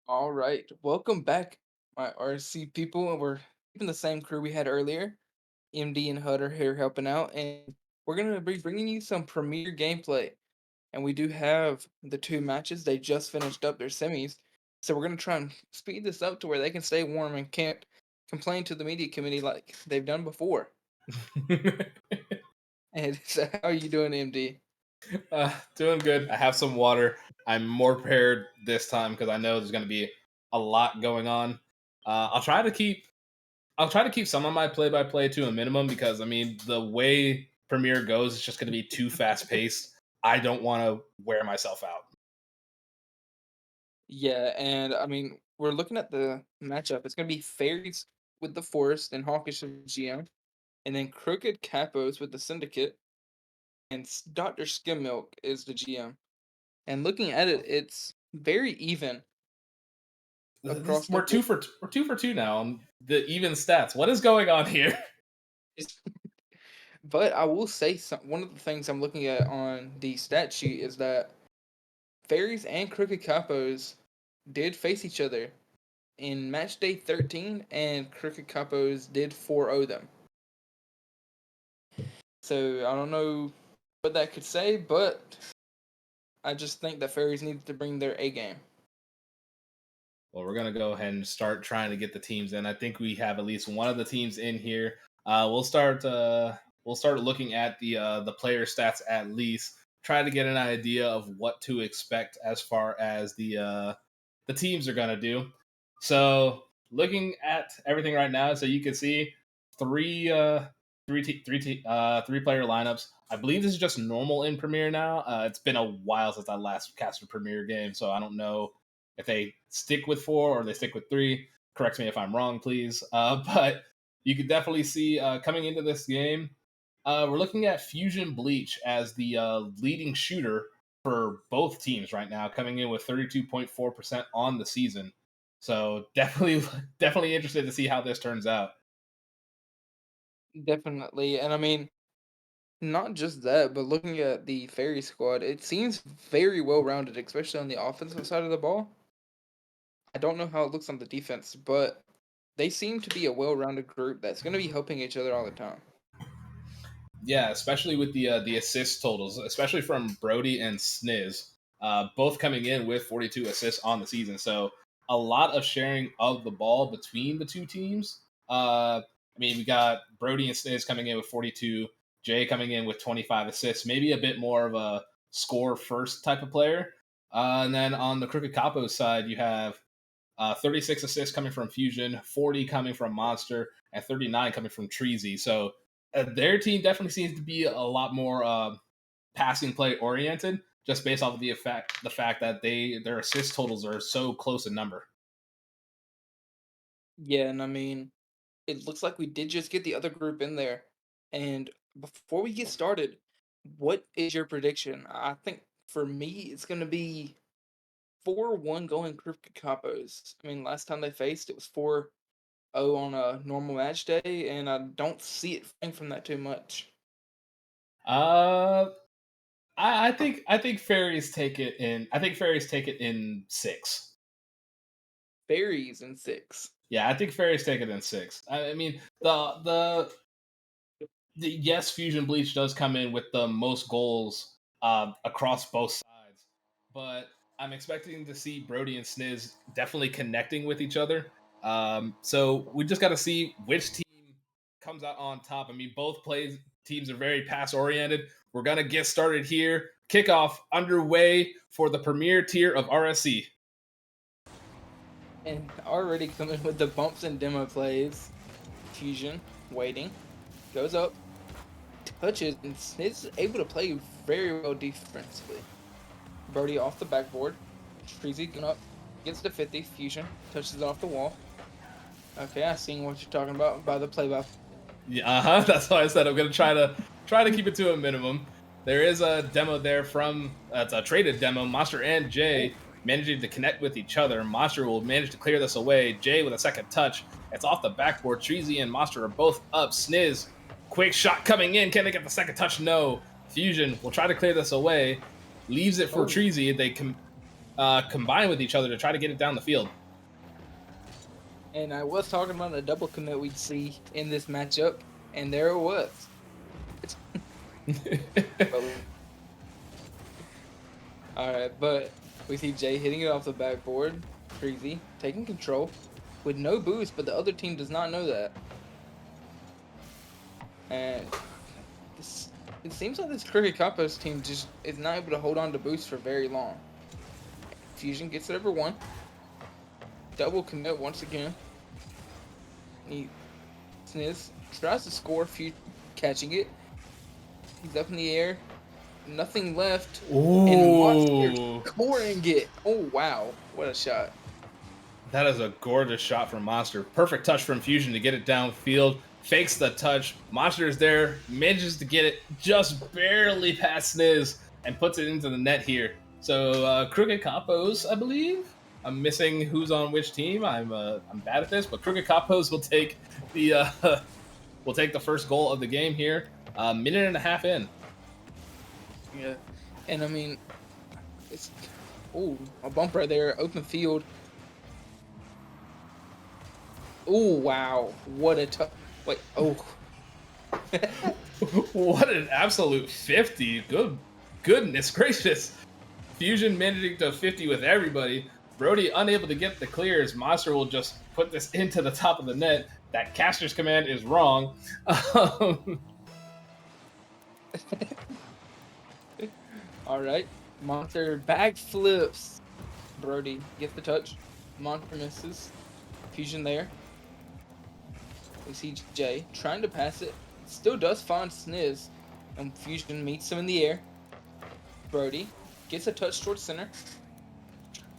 All right, welcome back, my RSC people. And we're keeping the same crew we had earlier. MD and HUD are here helping out, and we're gonna be bringing you some premiere gameplay. And we do have the two matches; they just finished up their semis, so we're gonna try and speed this up to where they can stay warm and can't complain to the media committee like they've done before. And so, how are you doing, MD? Doing good. I have some water. I'm more prepared this time because I know there's going to be a lot going on. I'll try to keep some of my play-by-play to a minimum because I mean the way Premiere goes, it's just going to be too fast-paced. I don't want to wear myself out. Yeah, and I mean, we're looking at the matchup. It's gonna be Fairies with the Forest and Hawkish with GM, and then Crooked Capos with the Syndicate, and Dr. Skimmilk is the GM. And looking at it, it's very even This across the we're board. we're 2 for 2 now on the even stats. What is going on here? But I will say one of the things I'm looking at on the stat sheet is that Fairies and Crooked Capos did face each other in match day 13, and Crooked Capos did 4-0 them. So I don't know what that could say, but I just think that Fairies need to bring their A game. Well, we're gonna go ahead and start trying to get the teams in. I think we have at least one of the teams in here. We'll start. We'll start looking at the player stats at least. Try to get an idea of what to expect as far as the teams are gonna do. So, looking at everything right now, so you can see three three player lineups. I believe this is just normal in Premiere now. It's been a while since I last cast a Premiere game, so I don't know if they stick with four or they stick with three. Correct me if I'm wrong, please. But you could definitely see coming into this game, we're looking at FusionBleach as the leading shooter for both teams right now, coming in with 32.4% on the season. So definitely, definitely interested to see how this turns out. Definitely. And I mean, not just that, but looking at the Fairy squad, it seems very well rounded, especially on the offensive side of the ball. I don't know how it looks on the defense, but they seem to be a well rounded group that's going to be helping each other all the time. Yeah, especially with the assist totals, especially from Brody and Sniz, both coming in with 42 assists on the season. So a lot of sharing of the ball between the two teams. I mean, we got Brody and Sniz coming in with 42, Jay coming in with 25 assists, maybe a bit more of a score first type of player. And then on the Crooked Capos side, you have 36 assists coming from Fusion, 40 coming from Monster, and 39 coming from Treezy. So their team definitely seems to be a lot more passing play oriented, just based off of the fact that their assist totals are so close in number. Yeah, and I mean, it looks like we did just get the other group in there. And before we get started, what is your prediction? I think for me, it's going to be 4-1 going Crooked Capos. I mean, last time they faced, it was 4-0 on a normal match day, and I don't see it fading from that too much. Uh, I think fairies take it in. I think fairies take it in six. Fairies in 6. Yeah, I think fairies take it in six. I mean the yes, Fusion Bleach does come in with the most goals across both sides, but I'm expecting to see Brody and Sniz definitely connecting with each other. So we just got to see which team comes out on top. I mean, both plays teams are very pass oriented. We're gonna get started here. Kickoff underway for the premier tier of RSC. And already coming with the bumps and demo plays. Fusion, waiting, goes up, touches, and is able to play very well defensively. Brody off the backboard. Treezy going up, gets to 50. Fusion touches it off the wall. Okay, I seen what you're talking about by the play by. Yeah, that's why I said I'm gonna try to keep it to a minimum. There is a demo there from it's a traded demo. Monster and Oh, Jay managing to connect with each other. Monster will manage to clear this away. Jay with a second touch. It's off the backboard. Treezy and Monster are both up. Sniz, quick shot coming in. Can they get the second touch? No. Fusion will try to clear this away. Leaves it for oh, Treezy. combine with each other to try to get it down the field. And I was talking about a double commit we'd see in this matchup, and there it was. Alright, but we see Jay hitting it off the backboard. Treezy taking control with no boost, but the other team does not know that. And it seems like this Cricket Capos team just is not able to hold on to boost for very long. Fusion gets it over one. Double commit once again. Sniz tries to score, catching it. He's up in the air. Nothing left. Ooh. And Monster scoring it. Oh, wow. What a shot. That is a gorgeous shot from Monster. Perfect touch from Fusion to get it downfield. Fakes the touch. Monster is there. Manages to get it just barely past Sniz and puts it into the net here. So Crooked Capos, I believe. I'm missing who's on which team. I'm bad at this, but Crooked Capos will take the first goal of the game here. Minute and a half in. Yeah, and I mean, it's a bump right there, open field. Oh wow, what a tough. Wait, oh. What an absolute 50. Goodness gracious. Fusion managing to 50 with everybody. Brody unable to get the clears. Monster will just put this into the top of the net. That caster's command is wrong. All right, Monster bag flips. Brody gets the touch. Monster misses. Fusion there. We see Jay trying to pass it. Still does find Sniz. And Fusion meets him in the air. Brody gets a touch towards center.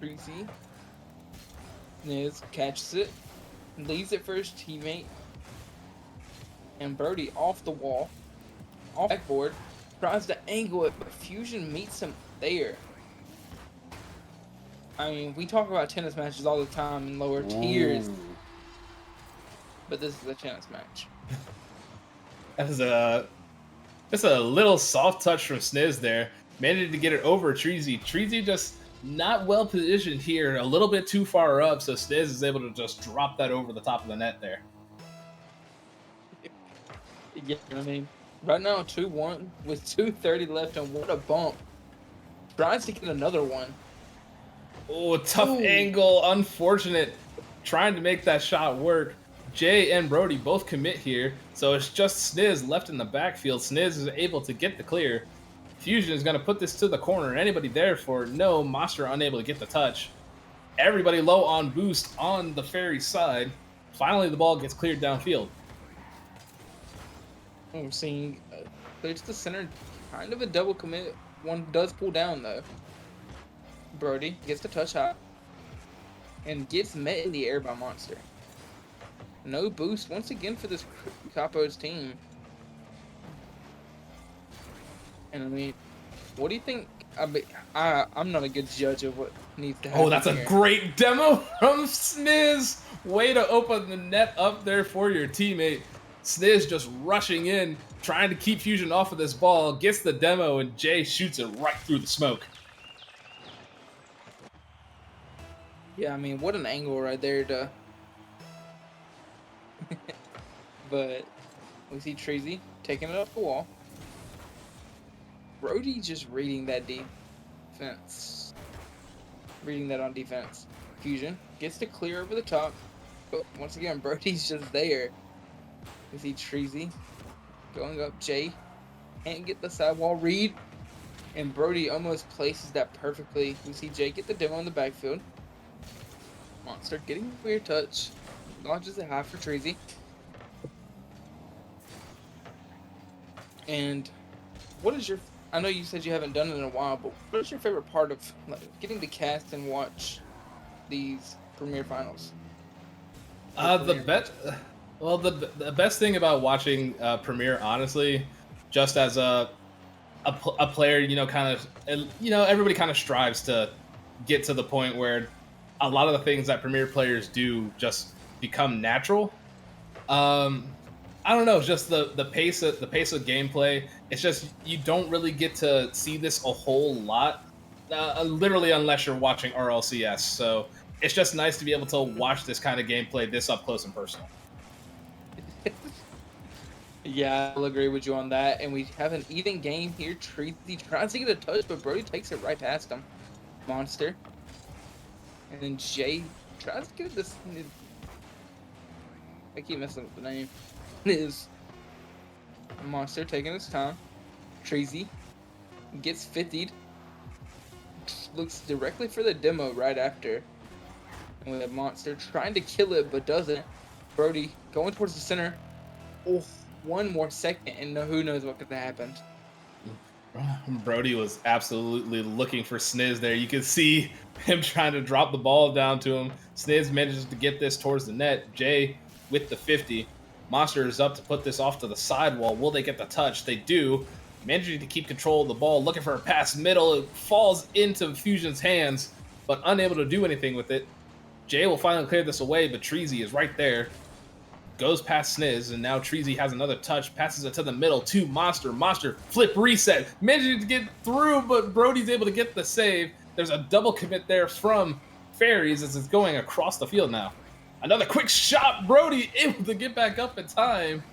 Treezy. Sniz catches it. Leaves it for his teammate. And Brody off the wall. Off backboard. Tries to angle it, but Fusion meets him there. I mean, we talk about tennis matches all the time in lower tiers. But this is a tennis match. That's just a little soft touch from Sniz there. Managed to get it over Treezy. Treezy just not well positioned here. A little bit too far up, so Sniz is able to just drop that over the top of the net there. Yeah, I mean, right now 2-1 with 2:30 left, and what a bump. Tries to get another one. Oh, tough angle. Unfortunate. Trying to make that shot work. Jay and Brody both commit here, so it's just Sniz left in the backfield. Sniz is able to get the clear. Fusion is going to put this to the corner. Anybody there for no? Monster unable to get the touch. Everybody low on boost on the Fairies side. Finally, the ball gets cleared downfield. I'm seeing there's the center, kind of a double commit. One does pull down though. Brody gets the touch high and gets met in the air by Monster. No boost once again for this Capos team. And I mean, what do you think? I'm not a good judge of what needs to happen. Oh, that's a great demo from Sniz. Way to open the net up there for your teammate. Sniz just rushing in, trying to keep Fusion off of this ball, gets the demo, and Jay shoots it right through the smoke. Yeah, I mean, what an angle right there to... But we see Treezy taking it up the wall. Brody just reading that defense. Reading that on defense. Fusion gets to clear over the top. But once again, Brody's just there. We see Treezy going up. Jay can't get the sidewall read. And Brody almost places that perfectly. We see Jay get the demo in the backfield. Monster getting a weird touch. Launches it high for Treezy. And what is your... I know you said you haven't done it in a while, but what is your favorite part of getting to cast and watch these Premier Finals? The best thing about watching Premier, honestly, just as a player, everybody kind of strives to get to the point where a lot of the things that Premier players do just become natural. I don't know, just the pace of gameplay. It's just you don't really get to see this a whole lot literally unless you're watching RLCS. So it's just nice to be able to watch this kind of gameplay this up close and personal. Yeah, I'll agree with you on that. And we have an even game here. Treezy tries to get a touch, but Brody takes it right past him. Monster. And then Jay tries to get this. I keep messing up the name. Is Monster taking his time. Treezy gets 50'd. Looks directly for the demo right after. And we have Monster trying to kill it, but doesn't. Brody going towards the center. Oh, one more second, and who knows what could have happened. Brody was absolutely looking for Sniz there. You could see him trying to drop the ball down to him. Sniz manages to get this towards the net. Jay with the 50. Monster is up to put this off to the sidewall. Will they get the touch? They do. Managing to keep control of the ball, looking for a pass middle. It falls into Fusion's hands, but unable to do anything with it. Jay will finally clear this away, but Treezy is right there. Goes past Sniz, and now Treezy has another touch, passes it to the middle to Monster. Monster, flip reset, managing to get through, but Brody's able to get the save. There's a double commit there from Fairies as it's going across the field now. Another quick shot, Brody able to get back up in time.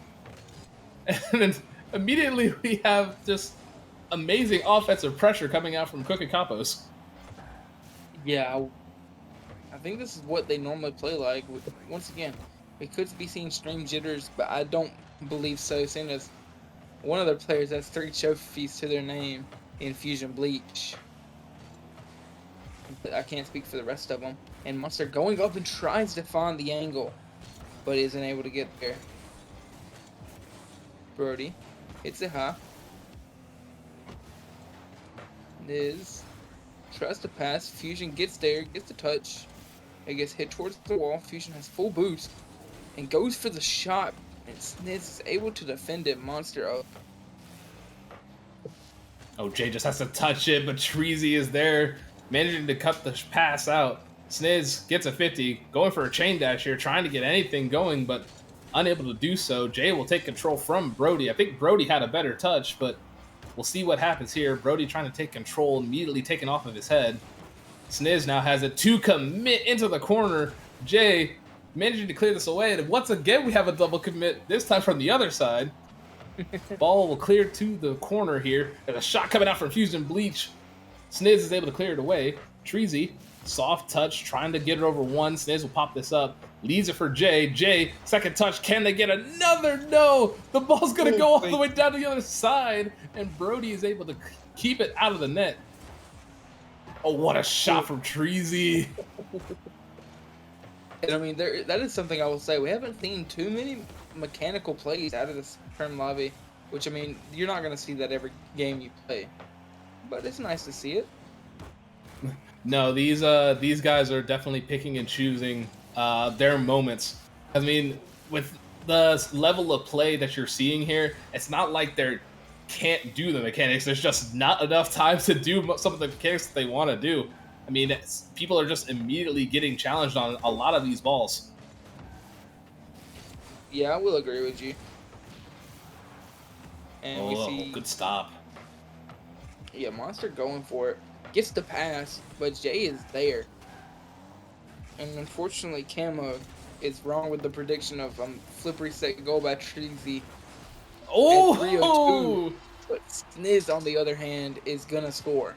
And then immediately we have just amazing offensive pressure coming out from Cook and Capos. Yeah, I think this is what they normally play like. Once again, we could be seeing stream jitters, but I don't believe so, seeing as one of their players has 3 trophies to their name in FusionBleach. I can't speak for the rest of them. And Monster going up and tries to find the angle, but isn't able to get there. Brody hits it high. Niz tries to pass. Fusion gets there, gets the touch. It gets hit towards the wall. Fusion has full boost and goes for the shot. And Sniz is able to defend it. Monster up. Oh, Jay just has to touch it, but Treezy is there, managing to cut the pass out. Sniz gets a 50, going for a chain dash here, trying to get anything going, but unable to do so. Jay will take control from Brody. I think Brody had a better touch, but we'll see what happens here. Brody trying to take control, immediately taken off of his head. Sniz now has it to commit into the corner. Jay managing to clear this away, and once again we have a double commit, this time from the other side. Ball will clear to the corner here. There's a shot coming out from FusionBleach. Sniz is able to clear it away. Treezy, soft touch, trying to get it over one. Sniz will pop this up. Leaves it for Jay. Jay, second touch. Can they get another? No! The ball's going to go all the way down to the other side, and Brody is able to keep it out of the net. Oh, what a shot from Treezy. And I mean, that is something I will say. We haven't seen too many mechanical plays out of this Prem lobby, which, I mean, you're not going to see that every game you play. But it's nice to see it. No, these guys are definitely picking and choosing their moments. I mean, with the level of play that you're seeing here, it's not like they can't do the mechanics. There's just not enough time to do some of the mechanics that they want to do. I mean, people are just immediately getting challenged on a lot of these balls. Yeah, I will agree with you. And we see good stop. Yeah, Monster going for it. Gets the pass, but Jay is there. And unfortunately, Camo is wrong with the prediction of flip reset goal by Treezy at 302. But Sniz, on the other hand, is going to score.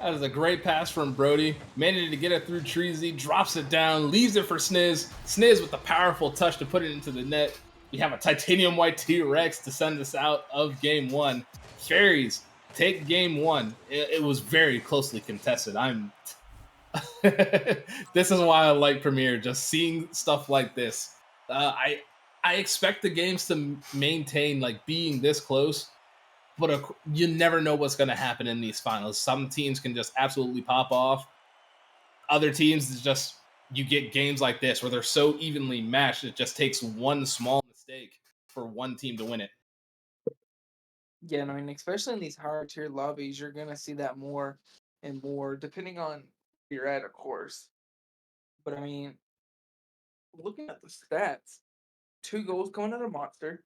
That is a great pass from Brody. Managing to get it through Treezy, drops it down, leaves it for Sniz. Sniz with the powerful touch to put it into the net. We have a titanium white T-Rex to send us out of game one. Fairies take game one. It was very closely contested. This is why I like Premiere. Just seeing stuff like this. I expect the games to maintain like being this close, but you never know what's going to happen in these finals. Some teams can just absolutely pop off. Other teams, it's just you get games like this where they're so evenly matched. It just takes one small mistake for one team to win it. Yeah, and I mean, especially in these higher tier lobbies, you're going to see that more and more, depending on where you're at, of course. But I mean, looking at the stats, 2 goals coming out of Monster,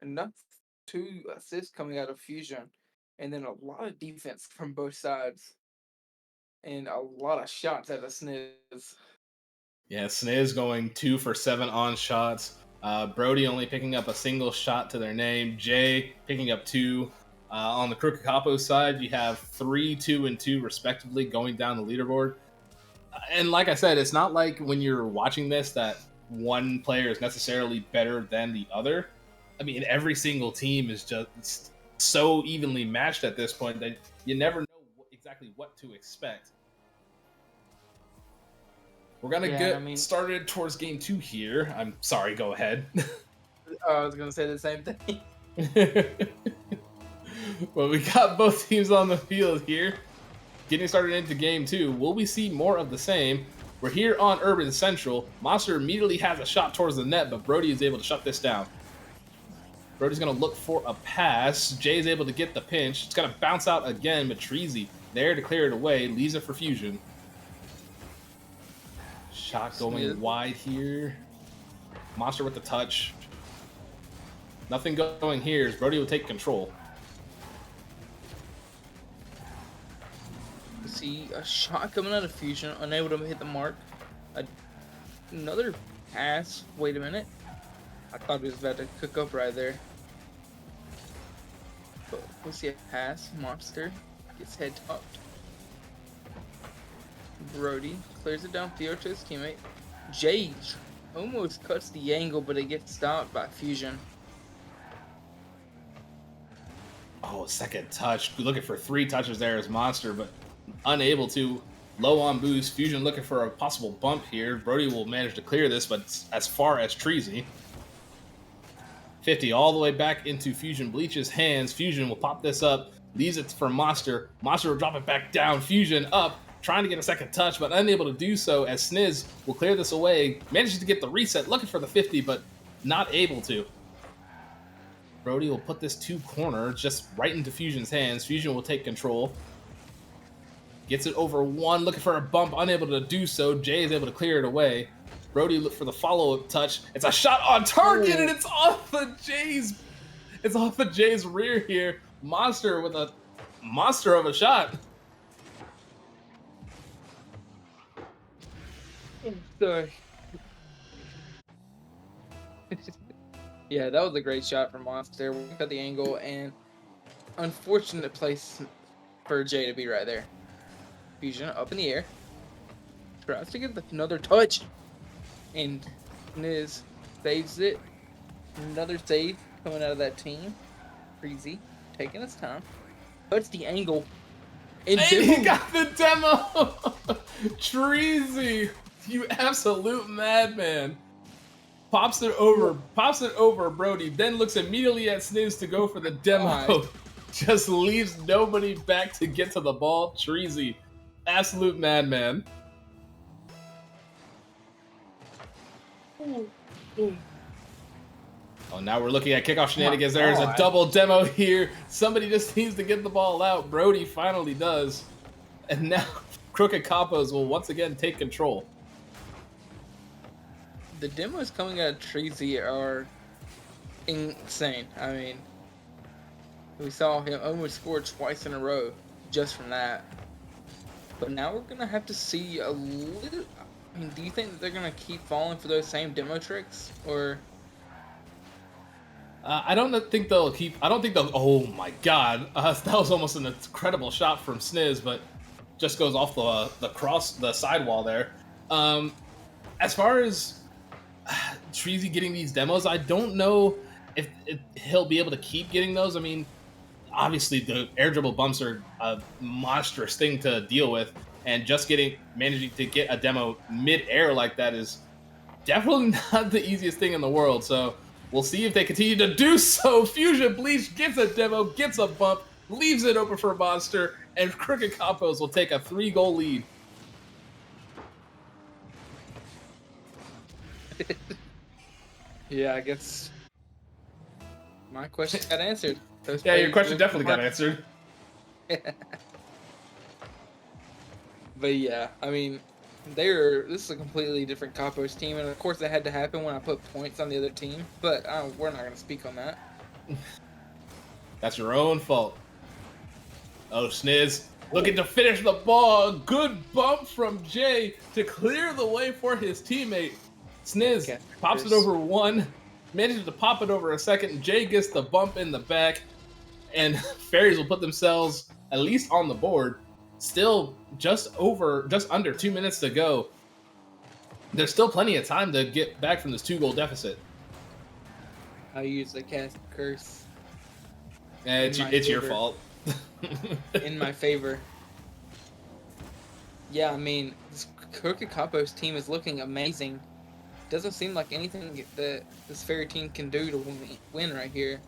enough 2 assists coming out of Fusion, and then a lot of defense from both sides. and a lot of shots at the Sniz. Yeah, Sniz going 2 for 7 on shots. Brody only picking up a single shot to their name. Jay picking up 2. On the Crooked Capos side, you have 3, 2, and 2 respectively going down the leaderboard. And like I said, it's not like when you're watching this that one player is necessarily better than the other. I mean, every single team is just so evenly matched at this point that you never know exactly what to expect. We're gonna Yeah, I get mean, started towards game 2 here. I'm sorry, go ahead. I was gonna say the same thing. Well, we got both teams on the field here. Getting started into game 2. Will we see more of the same? We're here on Urban Central. Monster immediately has a shot towards the net, but Brody is able to shut this down. Brody's going to look for a pass. Jay's able to get the pinch. It's going to bounce out again, but Treezy there to clear it away. Leaves it for Fusion. Shot going wide here. Monster with the touch. Nothing going here as Brody will take control. See a shot coming out of Fusion, unable to hit the mark. Another pass. Wait a minute. I thought he was about to cook up right there. But we see a pass. Monster gets head topped. Brody clears it downfield to his teammate. Jay almost cuts the angle, but it gets stopped by Fusion. Oh, second touch. Looking for 3 touches there as Monster, but unable to. Low on boost. Fusion looking for a possible bump here. Brody will manage to clear this, but as far as Treezy. 50 all the way back into FusionBleach's hands. Fusion will pop this up. Leaves it for Monster. Monster will drop it back down. Fusion up. Trying to get a second touch, but unable to do so as Sniz will clear this away. Manages to get the reset. Looking for the 50, but not able to. Brody will put this to corner, just right into Fusion's hands. Fusion will take control. Gets it over 1, looking for a bump, unable to do so. Jay is able to clear it away. Brody look for the follow-up touch. It's a shot on target, and it's off of Jay's rear here. Monster with a monster of a shot. Sorry. Yeah, that was a great shot from Monster. We got the angle, and unfortunate place for Jay to be right there. Fusion up in the air. Tries to get another touch. And Niz saves it. Another save coming out of that team. Treezy taking his time. Cuts the angle. And he got the demo! Treezy, you absolute madman. Pops it over Brody, then looks immediately at Sniz to go for the demo. Just leaves nobody back to get to the ball. Treezy, absolute madman. Oh, now we're looking at kickoff shenanigans. There's a double demo here. Somebody just needs to get the ball out. Brody finally does. And now Crooked Capos will once again take control. The demos coming out of Treezy are insane. I mean, we saw him almost score twice in a row just from that. But now we're going to have to see a little... I mean, do you think that they're going to keep falling for those same demo tricks? Or... I don't think they'll keep... I don't think they'll... Oh my god. That was almost an incredible shot from Sniz, but just goes off the sidewall there. As far as Treezy getting these demos, I don't know if he'll be able to keep getting those. I mean, obviously the air dribble bumps are a monstrous thing to deal with, and just managing to get a demo mid-air like that is definitely not the easiest thing in the world. So we'll see if they continue to do so. FusionBleach gets a demo, gets a bump, leaves it open for Monster, and Crooked Capos will take a 3-goal lead. Yeah, I guess my question got answered. Yeah, your question definitely got answered. But yeah, I mean, this is a completely different Capos team, and of course that had to happen when I put points on the other team, but we're not going to speak on that. That's your own fault. Oh, Sniz Looking to finish the ball. Good bump from Jay to clear the way for his teammate. Sniz pops it over one, manages to pop it over a second. Jay gets the bump in the back, and Fairies will put themselves at least on the board. Still just under 2 minutes to go. There's still plenty of time to get back from this 2-goal deficit. I usually cast curse. And it's your fault. In my favor. Yeah, I mean, this Crooked Capos team is looking amazing. Doesn't seem like anything that this fairy team can do to win right here.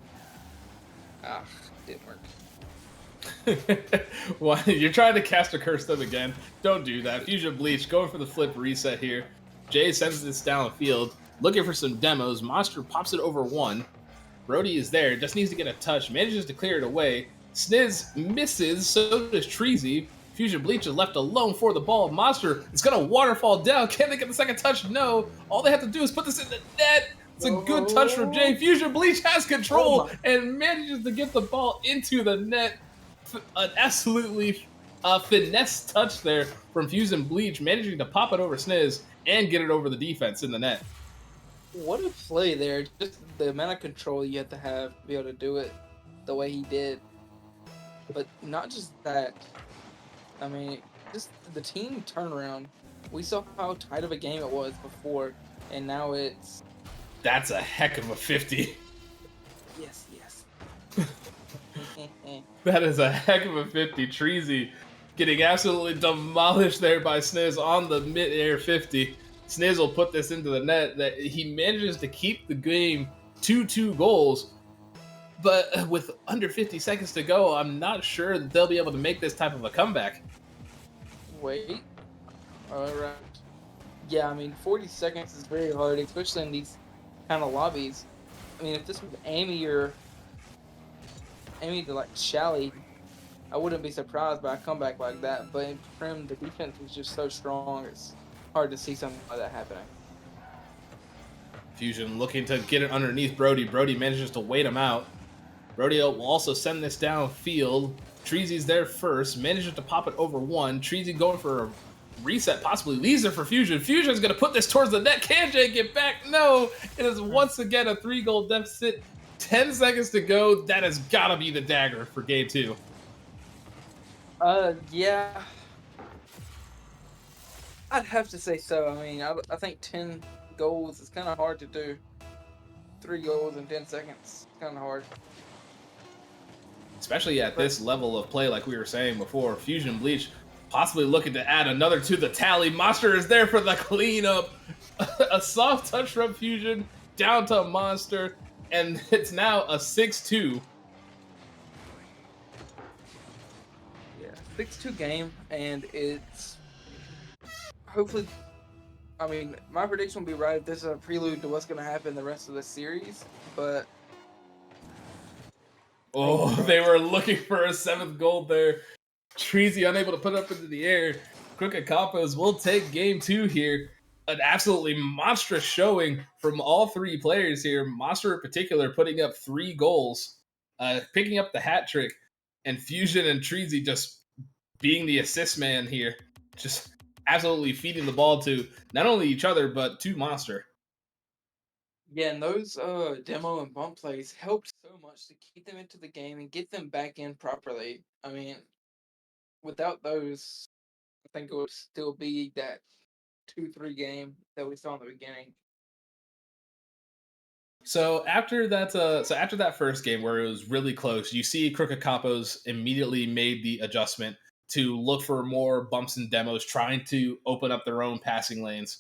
Ah, didn't work. Well, you're trying to cast a curse them again. Don't do that. FusionBleach going for the flip reset here. Jay sends this downfield, looking for some demos. Monster pops it over one. Brody is there, just needs to get a touch, manages to clear it away. Sniz misses, so does Treezy. FusionBleach is left alone for the ball. Monster is going to waterfall down. Can they get the second touch? No. All they have to do is put this in the net. It's a good touch from Jay. FusionBleach has control and manages to get the ball into the net. An absolutely finesse touch there from FusionBleach, managing to pop it over Sniz and get it over the defense in the net. What a play there. Just the amount of control you have to be able to do it the way he did. But not just that. I mean, just the team turnaround. We saw how tight of a game it was before, and now it's... That's a heck of a 50. Yes, yes. That is a heck of a 50. Treezy getting absolutely demolished there by Sniz on the mid-air 50. Sniz will put this into the net. That he manages to keep the game 2-2 goals. But with under 50 seconds to go, I'm not sure that they'll be able to make this type of a comeback. Wait. Alright. Yeah, I mean, 40 seconds is very hard, especially in these kind of lobbies. I mean, if this was Amy to like Shally, I wouldn't be surprised by a comeback like that. But in Prim, the defense is just so strong, it's hard to see something like that happening. Fusion looking to get it underneath Brody. Brody manages to wait him out. Brody will also send this downfield. Treezy's there first, manages to pop it over one. Treezy going for a reset, possibly leaves it for Fusion. Fusion's going to put this towards the net. Can Jay get back? No! It is once again a 3-goal deficit. 10 seconds to go. That has got to be the dagger for game 2. Yeah. I'd have to say so. I mean, I think 10 goals is kind of hard to do. 3 goals in 10 seconds. Kind of hard. Especially at this level of play, like we were saying before. FusionBleach possibly looking to add another to the tally. Monster is there for the cleanup. A soft touch from Fusion down to Monster, and it's now a 6-2. Yeah, 6-2 game, and it's hopefully... I mean, my prediction will be right if this is a prelude to what's going to happen the rest of the series, but... Oh, they were looking for a 7th goal there. Treezy unable to put it up into the air. Crooked Capos will take game 2 here. An absolutely monstrous showing from all 3 players here. Monster in particular putting up 3 goals, picking up the hat trick, and Fusion and Treezy just being the assist man here. Just absolutely feeding the ball to not only each other, but to Monster. Yeah, and those demo and bump plays helped so much to keep them into the game and get them back in properly. I mean, without those, I think it would still be that 2-3 game that we saw in the beginning. So after that first game where it was really close, you see Crooked Capos immediately made the adjustment to look for more bumps and demos, trying to open up their own passing lanes.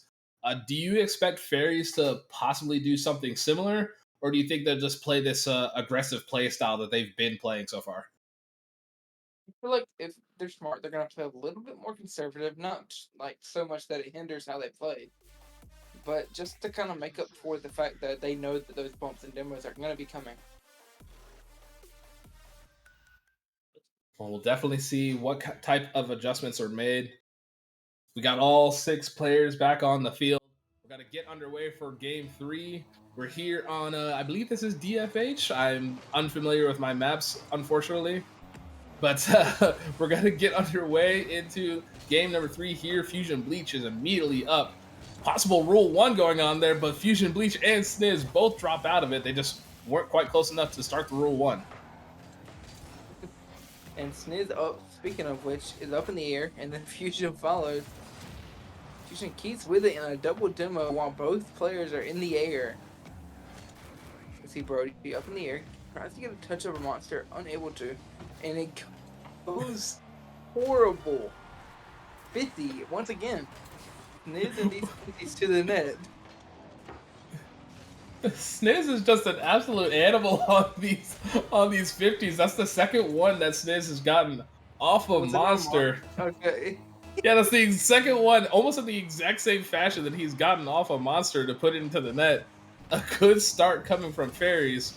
Do you expect Fairies to possibly do something similar, or do you think they'll just play this aggressive play style that they've been playing so far? I feel like if they're smart, they're going to play a little bit more conservative, not like so much that it hinders how they play, but just to kind of make up for the fact that they know that those bumps and demos are going to be coming. Well, we'll definitely see what type of adjustments are made. We got all 6 players back on the field. We're going to get underway for game 3. We're here on, I believe this is DFH. I'm unfamiliar with my maps, unfortunately. But we're going to get underway into game number 3 here. FusionBleach is immediately up. Possible rule 1 going on there, but FusionBleach and Sniz both drop out of it. They just weren't quite close enough to start the rule 1. And Sniz, speaking of which, is up in the air, and then Fusion follows. Fusion keeps with it in a double demo while both players are in the air. You see Brody up in the air, tries to get a touch of a monster, unable to, and it goes horrible. 50 once again. Sniz and these 50s to the net. Sniz is just an absolute animal on these 50s. That's the second one that Sniz has gotten off of Monster. Okay. Yeah, that's the second one, almost in the exact same fashion that he's gotten off a Monster to put it into the net. A good start coming from Fairies.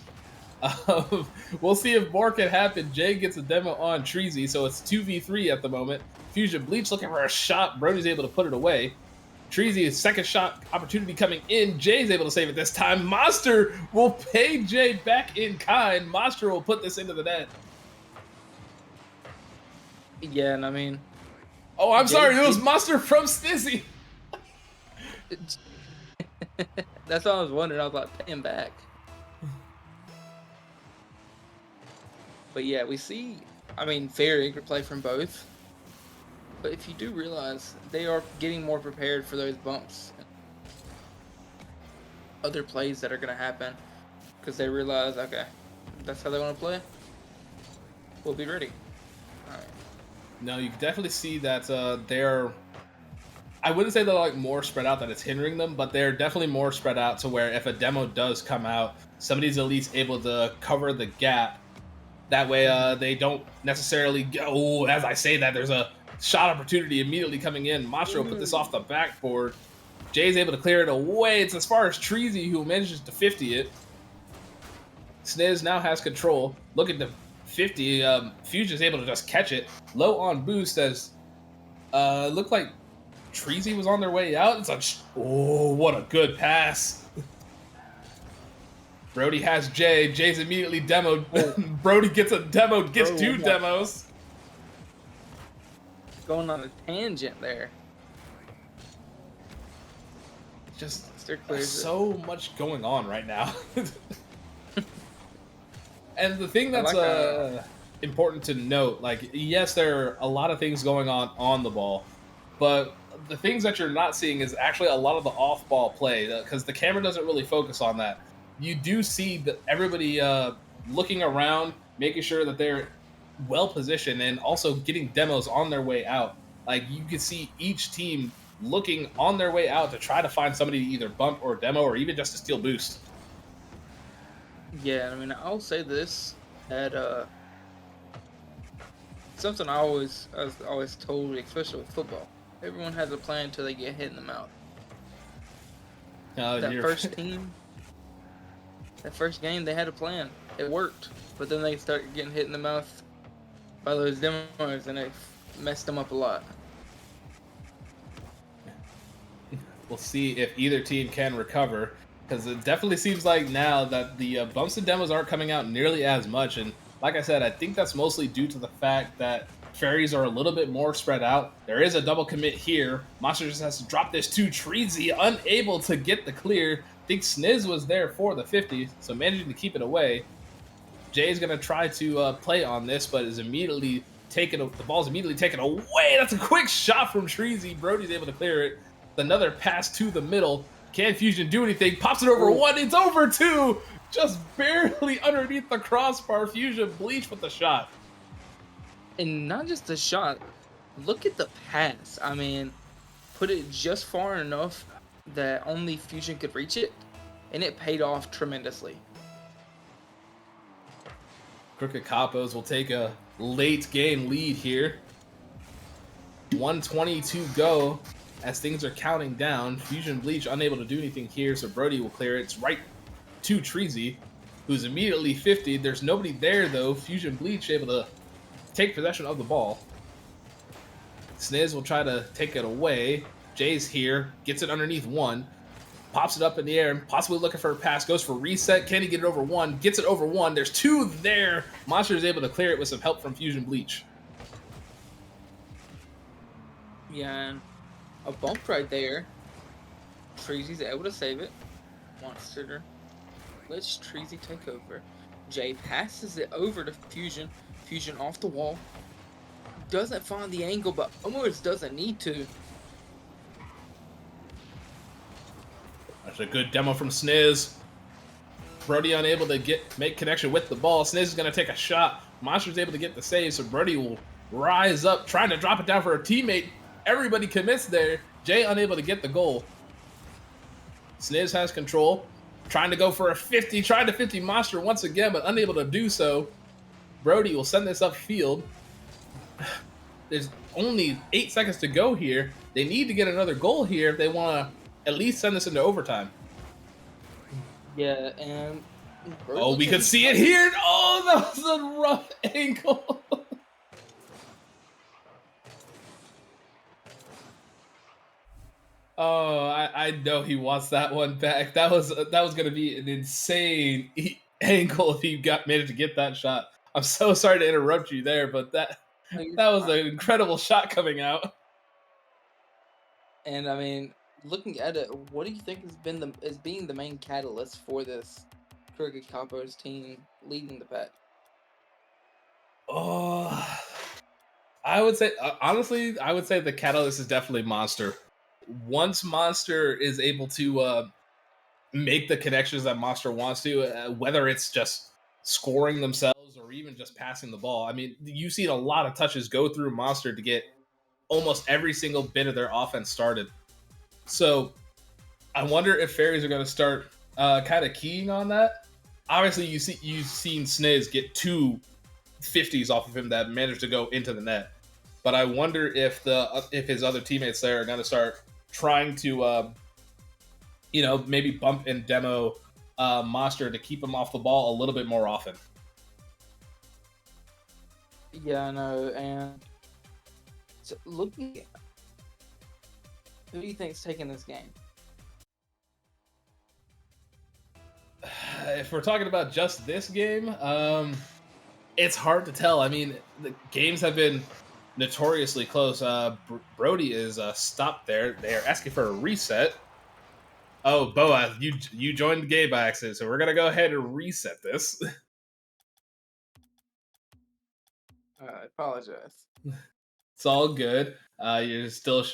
We'll see if more can happen. Jay gets a demo on Treezy, so it's 2v3 at the moment. FusionBleach looking for a shot. Brody's able to put it away. Treezy's second shot opportunity coming in. Jay's able to save it this time. Monster will pay Jay back in kind. Monster will put this into the net. Yeah, and I mean... Oh, I'm sorry. It was Monster from Snizzy. That's what I was wondering. I was like, pay him back. But yeah, we see, I mean, Fairy could play from both. But if you do realize, they are getting more prepared for those bumps. Other plays that are going to happen. Because they realize, okay, that's how they want to play. We'll be ready. All right. No, you can definitely see that they're... I wouldn't say they're like more spread out that it's hindering them, but they're definitely more spread out to where if a demo does come out, somebody's at least able to cover the gap. That way they don't necessarily go, as I say that, there's a shot opportunity immediately coming in. Monster will put this off the backboard. Jay's able to clear it away. It's as far as Treezy, who manages to 50 it. Sniz now has control. Look at the 50. Fusion's able to just catch it. Low on boost as looked like Treezy was on their way out. It's like, oh, what a good pass. Brody has Jay. Jay's immediately demoed. Brody gets a demo, gets two demos. Going on a tangent there. Just so much going on right now. And the thing that's important to note, like, yes, there are a lot of things going on the ball, but the things that you're not seeing is actually a lot of the off-ball play, because the camera doesn't really focus on that. You do see that everybody looking around, making sure that they're well-positioned, and also getting demos on their way out. Like, you can see each team looking on their way out to try to find somebody to either bump or demo or even just to steal boost. Yeah, I mean, I'll say this, that something I was always told, especially with football, everyone has a plan until they get hit in the mouth. That first game, they had a plan. It worked, but then they started getting hit in the mouth by those demos, and it messed them up a lot. We'll see if either team can recover, because it definitely seems like now that the bumps and demos aren't coming out nearly as much. And like I said, I think that's mostly due to the fact that Fairies are a little bit more spread out. There is a double commit here. Monster just has to drop this to Treezy, unable to get the clear. I think Sniz was there for the 50, so managing to keep it away. Jay's going to try to play on this, but is immediately taken. The ball's immediately taken away. That's a quick shot from Treezy. Brody's able to clear it. Another pass to the middle. Can Fusion do anything? Pops it over one. It's over two. Just barely underneath the crossbar. FusionBleach with the shot. And not just the shot. Look at the pass. I mean, put it just far enough that only Fusion could reach it, and it paid off tremendously. Crooked Capos will take a late game lead here. 1:20 to go as things are counting down. FusionBleach unable to do anything here, so Brody will clear it. It's right to Treezy, who's immediately 50'd. There's nobody there, though. FusionBleach able to take possession of the ball. Sniz will try to take it away. Jay's here, gets it underneath one. pops it up in the air, possibly looking for a pass, goes for reset. Can he get it over one? Gets it over one. There's two there. Monster is able to clear it with some help from FusionBleach. Yeah, and a bump right there. Treezy's able to save it. Monster lets Treezy take over. Jay passes it over to Fusion. Fusion off the wall. Doesn't find the angle, but almost doesn't need to. That's a good demo from Sniz. Brody unable to make connection with the ball. Sniz is going to take a shot. Monster's able to get the save, so Brody will rise up, trying to drop it down for a teammate. Everybody commits there. Jay unable to get the goal. Sniz has control. Trying to go for a 50. Trying to 50 Monster once again, but unable to do so. Brody will send this upfield. There's only 8 seconds to go here. They need to get another goal here if they want to at least send this into overtime. Yeah, and... Oh, we could see it here. Oh, that was a rough angle. Oh, I know he wants that one back. That was going to be an insane angle if he managed to get that shot. I'm so sorry to interrupt you there, but that was an incredible shot coming out. And I mean, looking at it, what do you think has being the main catalyst for this Crooked Capos team leading the pack? Oh, I would say honestly, I would say the catalyst is definitely Monster. Once Monster is able to make the connections that Monster wants to, whether it's just scoring themselves or even just passing the ball. I mean, you've seen a lot of touches go through Monster to get almost every single bit of their offense started. So I wonder if Fairies are going to start kind of keying on that. Obviously, you've seen Sniz get 2 50s off of him that managed to go into the net. But I wonder if his other teammates there are going to start trying to, maybe bump and demo Monster to keep him off the ball a little bit more often. Yeah, I know. And so looking at who do you think's taking this game? If we're talking about just this game, it's hard to tell. I mean, the games have been notoriously close. Brody is stopped there. They are asking for a reset. Oh, Boa, you joined the game by accident, so we're going to go ahead and reset this. I apologize. It's all good. You're still...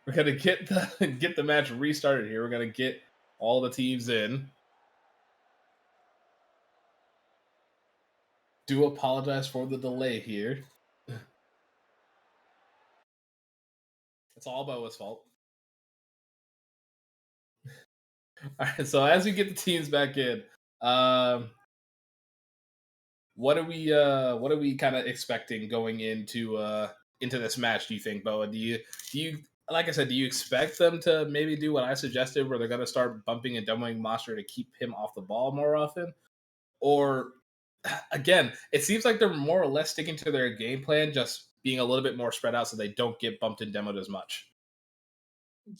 We're gonna get the match restarted here. We're gonna get all the teams in. Do apologize for the delay here. It's all Boa's fault. All right, so as we get the teams back in, what are we kind of expecting going into this match? Do you think, Boa? Do you like I said, do you expect them to maybe do what I suggested, where they're going to start bumping and demoing Monster to keep him off the ball more often? Or, again, it seems like they're more or less sticking to their game plan, just being a little bit more spread out so they don't get bumped and demoed as much.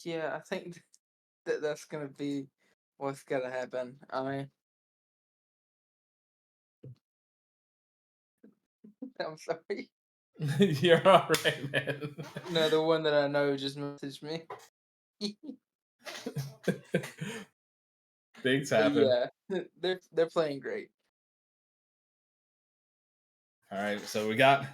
Yeah, I think that's going to be what's going to happen. I mean, I'm sorry. You're all right, man. No, the one that I know just messaged me. Things happen. Yeah, they're playing great. All right, so we got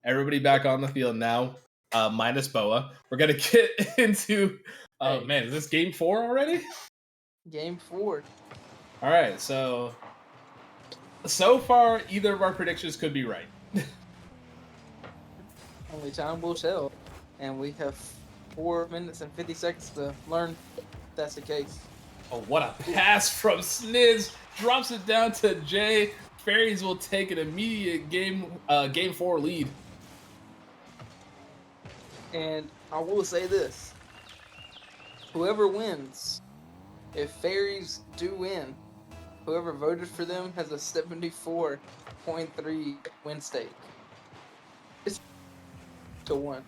everybody back on the field now, minus Boa. We're gonna get into. Oh man, is this game 4 already? Game 4. All right, so far either of our predictions could be right. Only time will tell, and we have 4 minutes and 50 seconds to learn if that's the case. Oh, what a pass from Sniz! Drops it down to Jay. Fairies will take an immediate game 4 lead. And I will say this: whoever wins, if Fairies do win, whoever voted for them has a 74.3 win stake. It's to 1.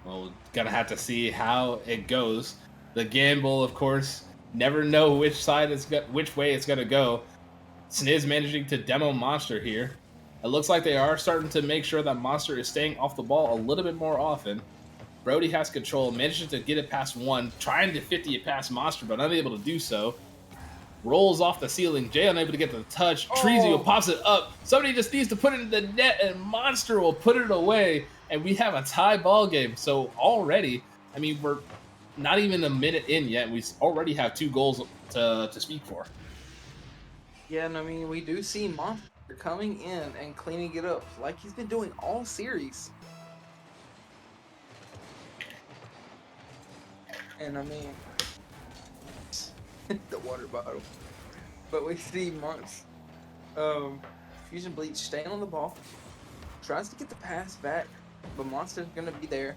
Well, gonna have to see how it goes. The gamble, of course, never know which way it's gonna go. Sniz managing to demo Monster here. It looks like they are starting to make sure that Monster is staying off the ball a little bit more often. Brody has control, manages to get it past one, trying to 50 it past Monster, but unable to do so. Rolls off the ceiling. Jay unable to get the touch. Treezy will Oh, pops it up. Somebody just needs to put it in the net, and Monster will put it away. And we have a tie ball game. So already, I mean, we're not even a minute in yet. We already have 2 goals to speak for. yeah, and I mean, we do see Monster coming in and cleaning it up like he's been doing all series. And I mean, the water bottle. But we see FusionBleach staying on the ball, tries to get the pass back, but Monster's gonna be there,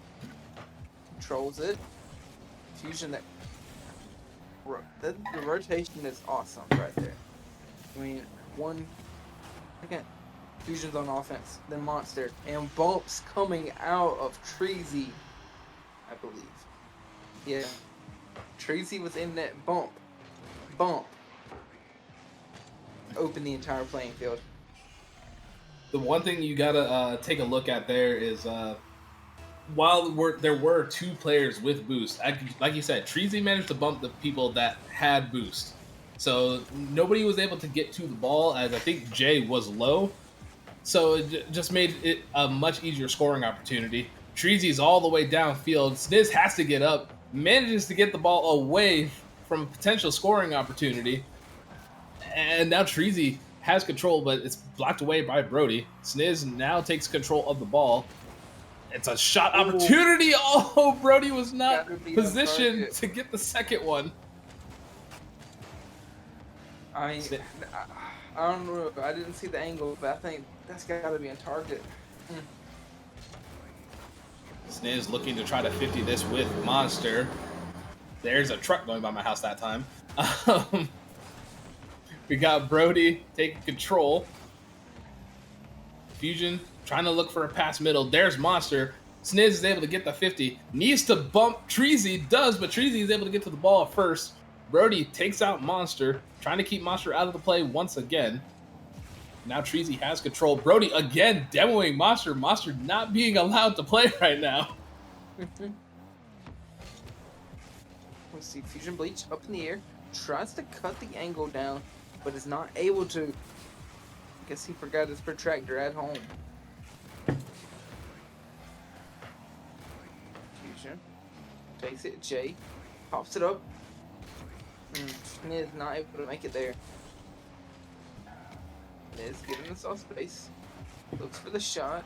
controls it. Fusion the rotation is awesome right there. I mean, 1 second, Fusion's on offense, then Monster, and bumps coming out of Treezy, I believe. Yeah, Treezy was in that bump. Open the entire playing field. The one thing you gotta take a look at there is while there were 2 players with boost, like you said, Treezy managed to bump the people that had boost. So nobody was able to get to the ball, as I think Jay was low. So it just made it a much easier scoring opportunity. Treezy's all the way downfield. Sniz has to get up, manages to get the ball away from a potential scoring opportunity. And now Treezy has control, but it's blocked away by Brody. Sniz now takes control of the ball. It's a shot opportunity. Oh, Brody was not positioned to get the second one. I don't know. I didn't see the angle, but I think that's got to be on target. Sniz looking to try to 50 this with Monster. There's a truck going by my house that time. We got Brody taking control. Fusion trying to look for a pass middle. There's Monster. Sniz is able to get the 50. Needs to bump Treezy. Does, but Treezy is able to get to the ball first. Brody takes out Monster. Trying to keep Monster out of the play once again. Now Treezy has control. Brody again demoing Monster. Monster not being allowed to play right now. Let's see. FusionBleach up in the air. Tries to cut the angle down, but is not able to. I guess he forgot his protractor at home. Fusion takes it. Jay pops it up. Sniz not able to make it there. Sniz giving us all space. Looks for the shot.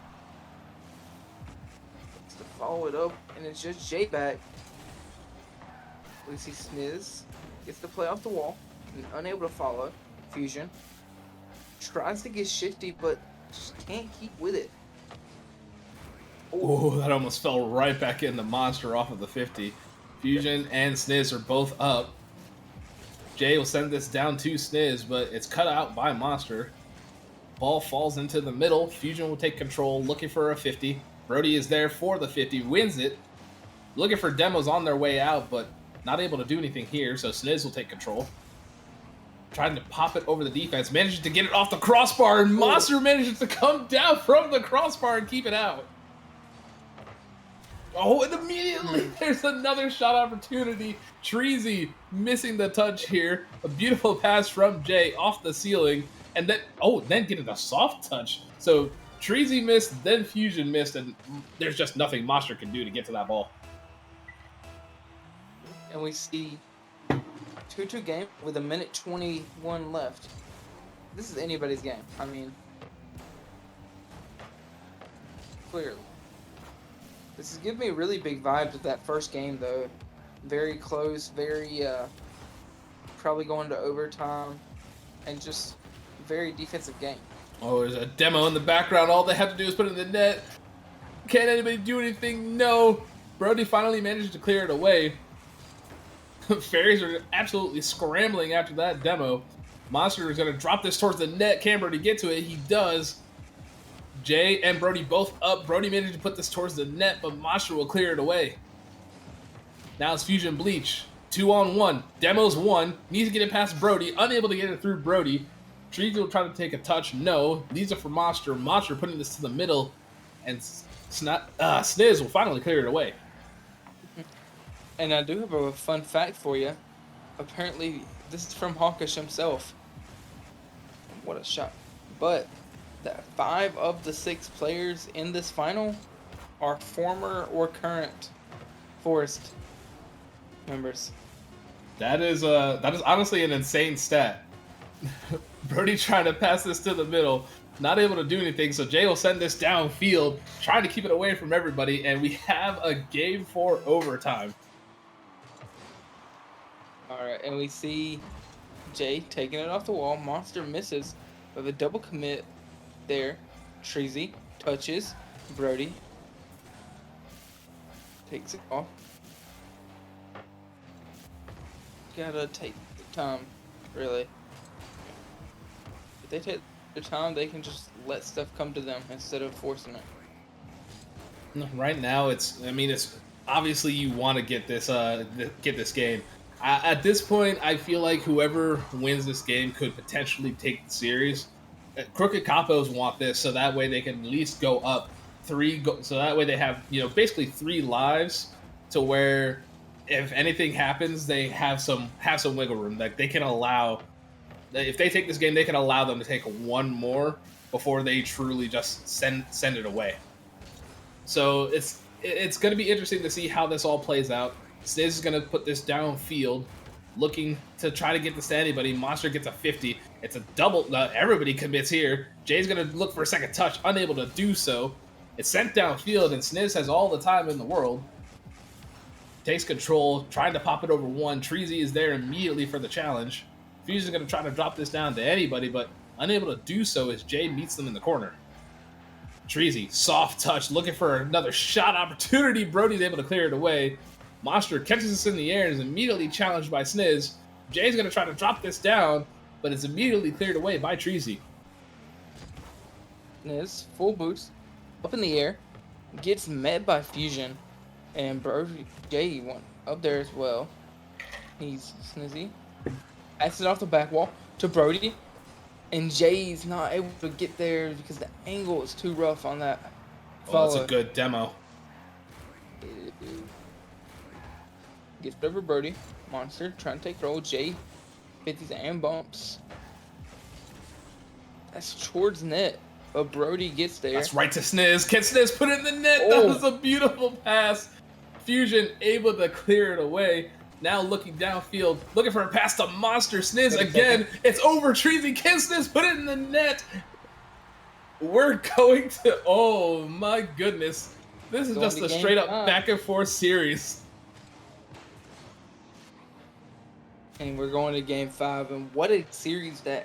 Looks to follow it up, and it's just Jay back. We see Sniz gets the play off the wall and unable to follow. Fusion tries to get shifty, but just can't keep with it. Oh, that almost fell right back in the Monster off of the 50. Fusion and Sniz are both up. Jay will send this down to Sniz, but it's cut out by Monster. Ball falls into the middle. Fusion will take control, looking for a 50. Brody is there for the 50, wins it. Looking for demos on their way out, but not able to do anything here, so Sniz will take control. Trying to pop it over the defense, manages to get it off the crossbar, and Monster manages to come down from the crossbar and keep it out. Oh, and immediately there's another shot opportunity. Treezy missing the touch here. A beautiful pass from Jay off the ceiling. And then, then getting a soft touch. So Treezy missed, then Fusion missed, and there's just nothing Monster can do to get to that ball. And we see 2-2 game with 1:21 left. This is anybody's game. I mean, clearly. This is giving me really big vibes of that first game, though. Very close, very, probably going to overtime, and just very defensive game. Oh, there's a demo in the background. All they have to do is put it in the net. Can anybody do anything? No. Brody finally manages to clear it away. Fairies are absolutely scrambling after that demo. Monster is going to drop this towards the net. Can Brody get to it? He does. Jay and Brody both up. Brody managed to put this towards the net, but Monster will clear it away. Now it's FusionBleach. 2-on-1. Demo's one. Needs to get it past Brody. Unable to get it through Brody. Treezy will try to take a touch. No. Leaves it for Monster. Monster putting this to the middle. And Sniz will finally clear it away. And I do have a fun fact for you. Apparently, this is from Hawkish himself. What a shot. But 5 of the 6 players in this final are former or current Forest members. That is honestly an insane stat. Brody trying to pass this to the middle, not able to do anything, so Jay will send this downfield, trying to keep it away from everybody, and we have a game 4 overtime. Alright, and we see Jay taking it off the wall. Monster misses with a double commit there. Treezy touches. Brody takes it off. Gotta take the time, really. If they take their time, they can just let stuff come to them instead of forcing it. Right now, it's obviously you want to get this game. At this point, I feel like whoever wins this game could potentially take the series. Crooked Capos want this, so that way they can at least go up 3. So that way they have basically 3 lives, to where if anything happens, they have some wiggle room. Like they can allow, if they take this game, they can allow them to take 1 more before they truly just send it away. So it's going to be interesting to see how this all plays out. Sniz is going to put this downfield, looking to try to get this to anybody. Monster gets a 50. It's a double. Everybody commits here. Jay's going to look for a second touch, unable to do so. It's sent downfield, and Sniz has all the time in the world. Takes control, trying to pop it over 1. Treezy is there immediately for the challenge. Fusion's going to try to drop this down to anybody, but unable to do so as Jay meets them in the corner. Treezy, soft touch, looking for another shot opportunity. Brody's able to clear it away. Monster catches this in the air and is immediately challenged by Sniz. Jay's going to try to drop this down, but it's immediately cleared away by Treezy. Sniz, full boost, up in the air, gets met by Fusion. And Brody, Jay went up there as well. He's Snizzy. Passes it off the back wall to Brody. And Jay's not able to get there because the angle is too rough on that follow. Oh, that's a good demo. Gets over Brody. Monster trying to take roll. Jay 50s and bumps. That's towards net. But Brody gets there. That's right to Sniz. Can Sniz put it in the net? Oh. That was a beautiful pass. Fusion able to clear it away. Now looking downfield, looking for a pass to Monster. Sniz again. It's over Treezy. Can Sniz put it in the net? We're going to... Oh my goodness. This is just a straight up back and forth series. And we're going to game 5. And what a series this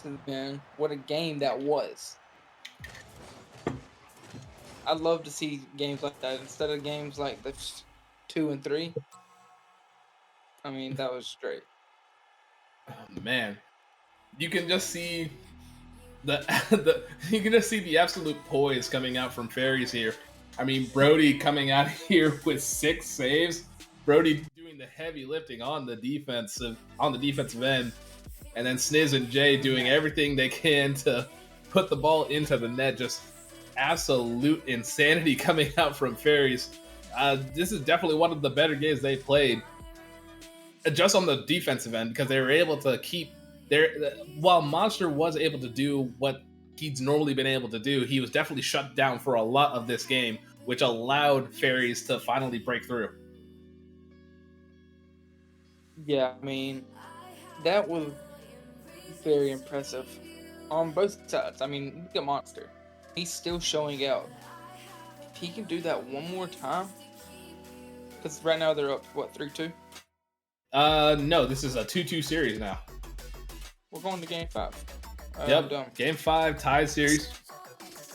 has been. What a game that was. I'd love to see games like that instead of games like the 2 and 3. I mean, that was straight. Oh, man, you can just see the absolute poise coming out from Fairies here. I mean, Brody coming out here with 6 saves. Brody doing the heavy lifting on the defensive end, and then Sniz and Jay doing everything they can to put the ball into the net. Just absolute insanity coming out from Fairies. This is definitely one of the better games they played, just on the defensive end, because they were able to keep their... While Monster was able to do what he's normally been able to do, he was definitely shut down for a lot of this game, which allowed Fairies to finally break through. Yeah, I mean, that was very impressive on both sides. I mean, look at Monster. He's still showing out. If he can do that one more time, because right now they're up, what, 3-2? No, this is a 2-2 series now. We're going to game 5. Yep, game 5, tied series.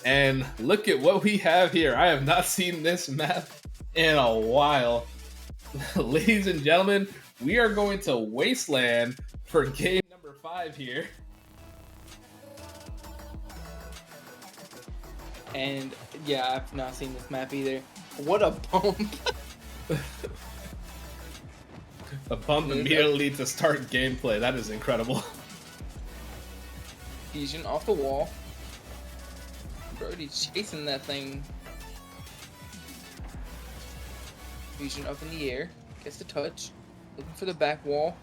And look at what we have here. I have not seen this map in a while. Ladies and gentlemen, we are going to Wasteland for game number 5 here. And yeah, I've not seen this map either. What a bump! A bump immediately to start gameplay. That is incredible. Fusion off the wall. Brody's chasing that thing. Fusion up in the air. Gets the touch. Looking for the back wall.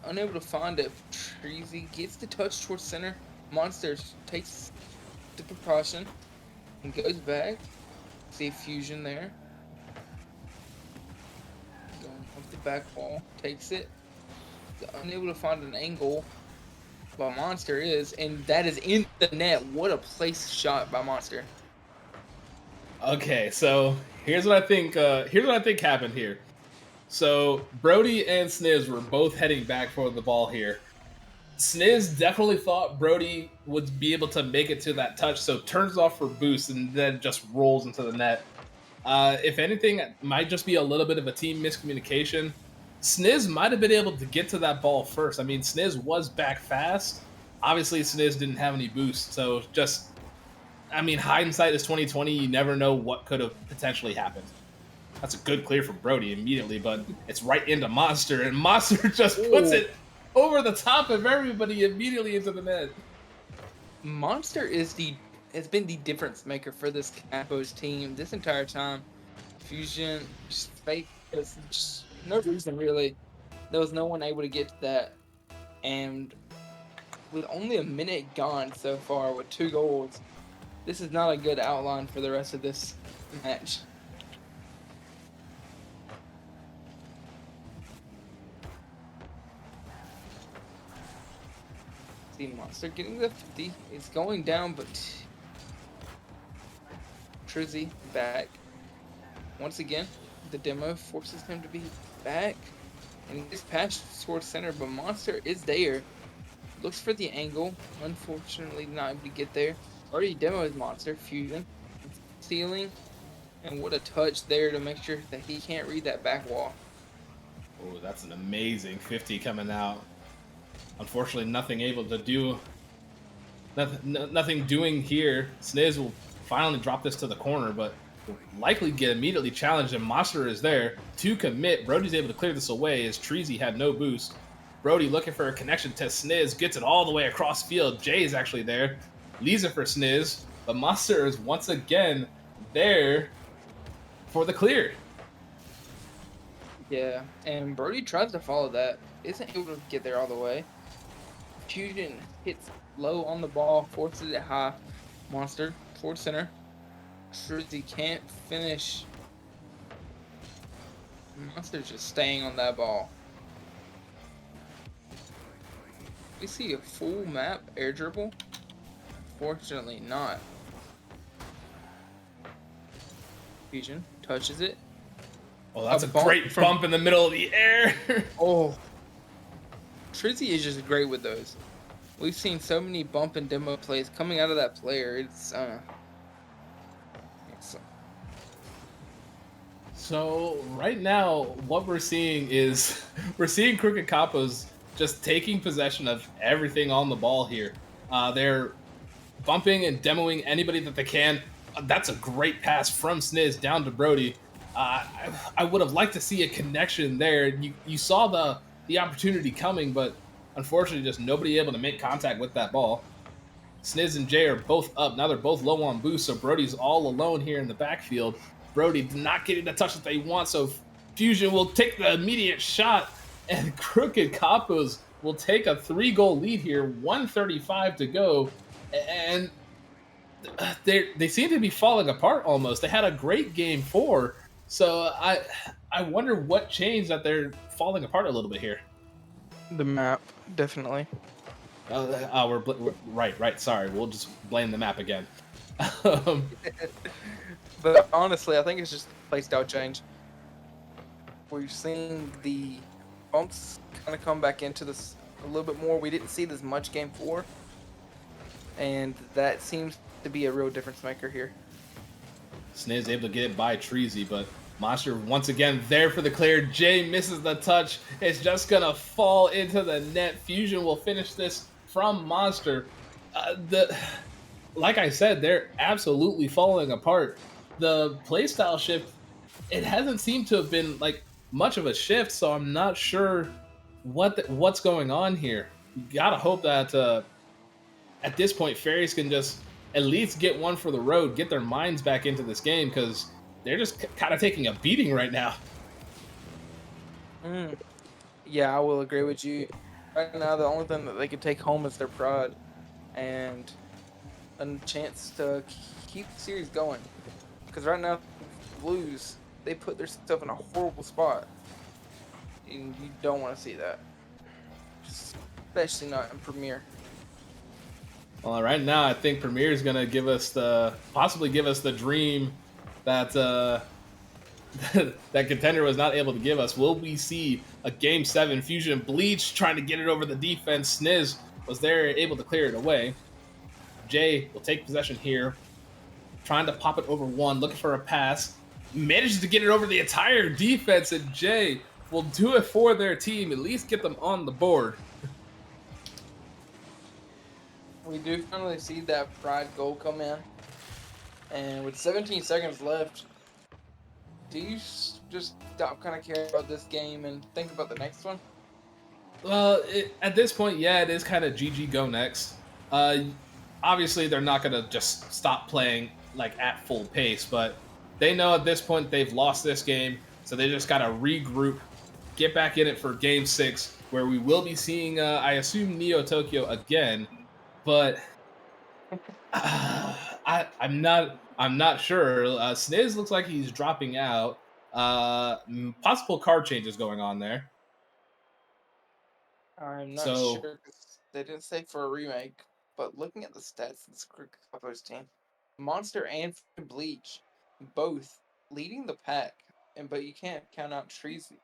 Unable to find it. Treezy gets the touch towards center. Monster takes the precaution and goes back. See Fusion there. Going up the back wall. Takes it. Unable to find an angle. But Monster is, and that is in the net. What a place shot by Monster. Okay, so here's what I think. Here's what I think happened here. So Brody and Sniz were both heading back for the ball here. Sniz definitely thought Brody would be able to make it to that touch, so turns off for boost and then just rolls into the net. If anything, it might just be a little bit of a team miscommunication. Sniz might have been able to get to that ball first. I mean, Sniz was back fast. Obviously, Sniz didn't have any boost, so just, I mean, hindsight is 2020. You never know what could have potentially happened. That's a good clear for Brody immediately, but it's right into Monster, and Monster just puts it over the top of everybody immediately into the net. Monster has been the difference maker for this Capos team this entire time. Fusion just fake. Just no reason really. There was no one able to get to that, and with only a minute gone so far with 2 goals, this is not a good outline for the rest of this match. See Monster getting the 50. It's going down, but Treezy back. Once again, the demo forces him to be back. And he gets past towards center, but Monster is there. Looks for the angle. Unfortunately, not able to get there. Already demoed Monster. Fusion. Stealing. And what a touch there to make sure that he can't read that back wall. Oh, that's an amazing 50 coming out. Unfortunately, nothing able to do. Nothing doing here. Sniz will finally drop this to the corner, but will likely get immediately challenged, and Monster is there to commit. Brody's able to clear this away as Treezy had no boost. Brody looking for a connection to Sniz, gets it all the way across field. Jay is actually there. Leaves it for Sniz, but Monster is once again there for the clear. Yeah, and Brody tries to follow that. Isn't able to get there all the way. Fusion hits low on the ball, forces it high. Monster towards center. Treezy can't finish. Monster's just staying on that ball. We see a full map air dribble. Fortunately not. Fusion touches it. Oh, that's a great bump in the middle of the air. Oh. Treezy is just great with those. We've seen so many bump and demo plays coming out of that player. So right now, what we're seeing is we're seeing Crooked Capos just taking possession of everything on the ball here. They're bumping and demoing anybody that they can. That's a great pass from Sniz down to Brody. I would have liked to see a connection there. You saw the opportunity coming, but unfortunately, just nobody able to make contact with that ball. Sniz and Jay are both up. Now they're both low on boost, so Brody's all alone here in the backfield. Brody not getting the touch that they want, so Fusion will take the immediate shot, and Crooked Capos will take a 3-goal lead here, 1:35 to go, and they seem to be falling apart almost. They had a great game 4, so I wonder what changed that they're falling apart a little bit here. The map, definitely. We're right. Sorry, we'll just blame the map again. But honestly, I think it's just a playstyle change. We've seen the bumps kind of come back into this a little bit more. We didn't see this much game 4, and that seems to be a real difference maker here. Sniz able to get it by Treezy, but Monster once again there for the clear. Jay misses the touch. It's just gonna fall into the net. Fusion will finish this from Monster. like I said, they're absolutely falling apart. The playstyle shift, it hasn't seemed to have been like much of a shift, so I'm not sure what's going on here. You gotta hope that at this point, Fairies can just at least get one for the road, get their minds back into this game because they're just kind of taking a beating right now. Mm, yeah, I will agree with you. Right now, the only thing that they can take home is their pride and a chance to keep the series going. Because right now, Blues, they put themselves in a horrible spot, and you don't want to see that, especially not in Premier. Well, right now, I think Premier is gonna give us possibly give us the dream that that Contender was not able to give us. Will we see a Game 7 FusionBleach trying to get it over the defense? Sniz was there, able to clear it away. Jay will take possession here, trying to pop it over one, looking for a pass. Manages to get it over the entire defense, and Jay will do it for their team, at least get them on the board. We do finally see that pride goal come in, and with 17 seconds left, do you just stop kind of caring about this game and think about the next one? Well, at this point, yeah, it is kind of GG go next. Uh, Obviously, they're not going to just stop playing like at full pace, but they know at this point they've lost this game, so they just got to regroup, get back in it for Game 6, where we will be seeing, I assume, Neo Tokyo again, but I'm not sure. Sniz looks like he's dropping out. Possible card changes going on there. I'm not So sure 'cause they didn't say for a remake, but looking at the stats of this Capos team, Monster and Bleach, both leading the pack, and but you can't count out Treezy.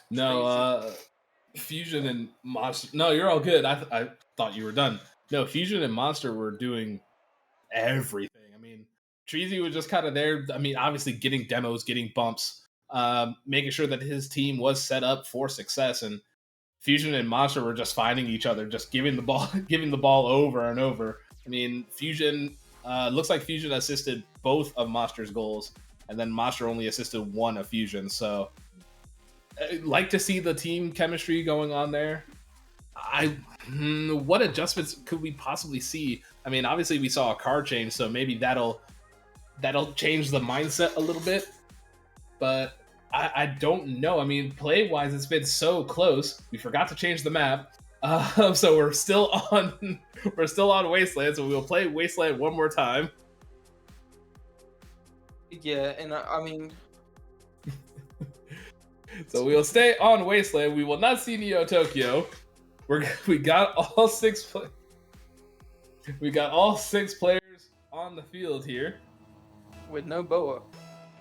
no, Treezy. Fusion and Monster. No, you're all good. I thought you were done. No, Fusion and Monster were doing everything. I mean, Treezy was just kind of there. I mean, obviously getting demos, getting bumps, making sure that his team was set up for success. And Fusion and Monster were just finding each other, just giving the ball, giving the ball over and over. I mean, Fusion looks like Fusion assisted both of Monster's goals, and then Monster only assisted one of Fusion. So, I'd like to see the team chemistry going on there. What adjustments could we possibly see? I mean, obviously we saw a card change, so maybe that'll change the mindset a little bit. But I don't know. I mean, play wise, it's been so close. We forgot to change the map, so we're still on Wasteland. So we'll play Wasteland one more time. Yeah, and I mean, So we'll stay on Wasteland. We will not see Neo Tokyo. We got all six. We got all 6 players on the field here with no Boa.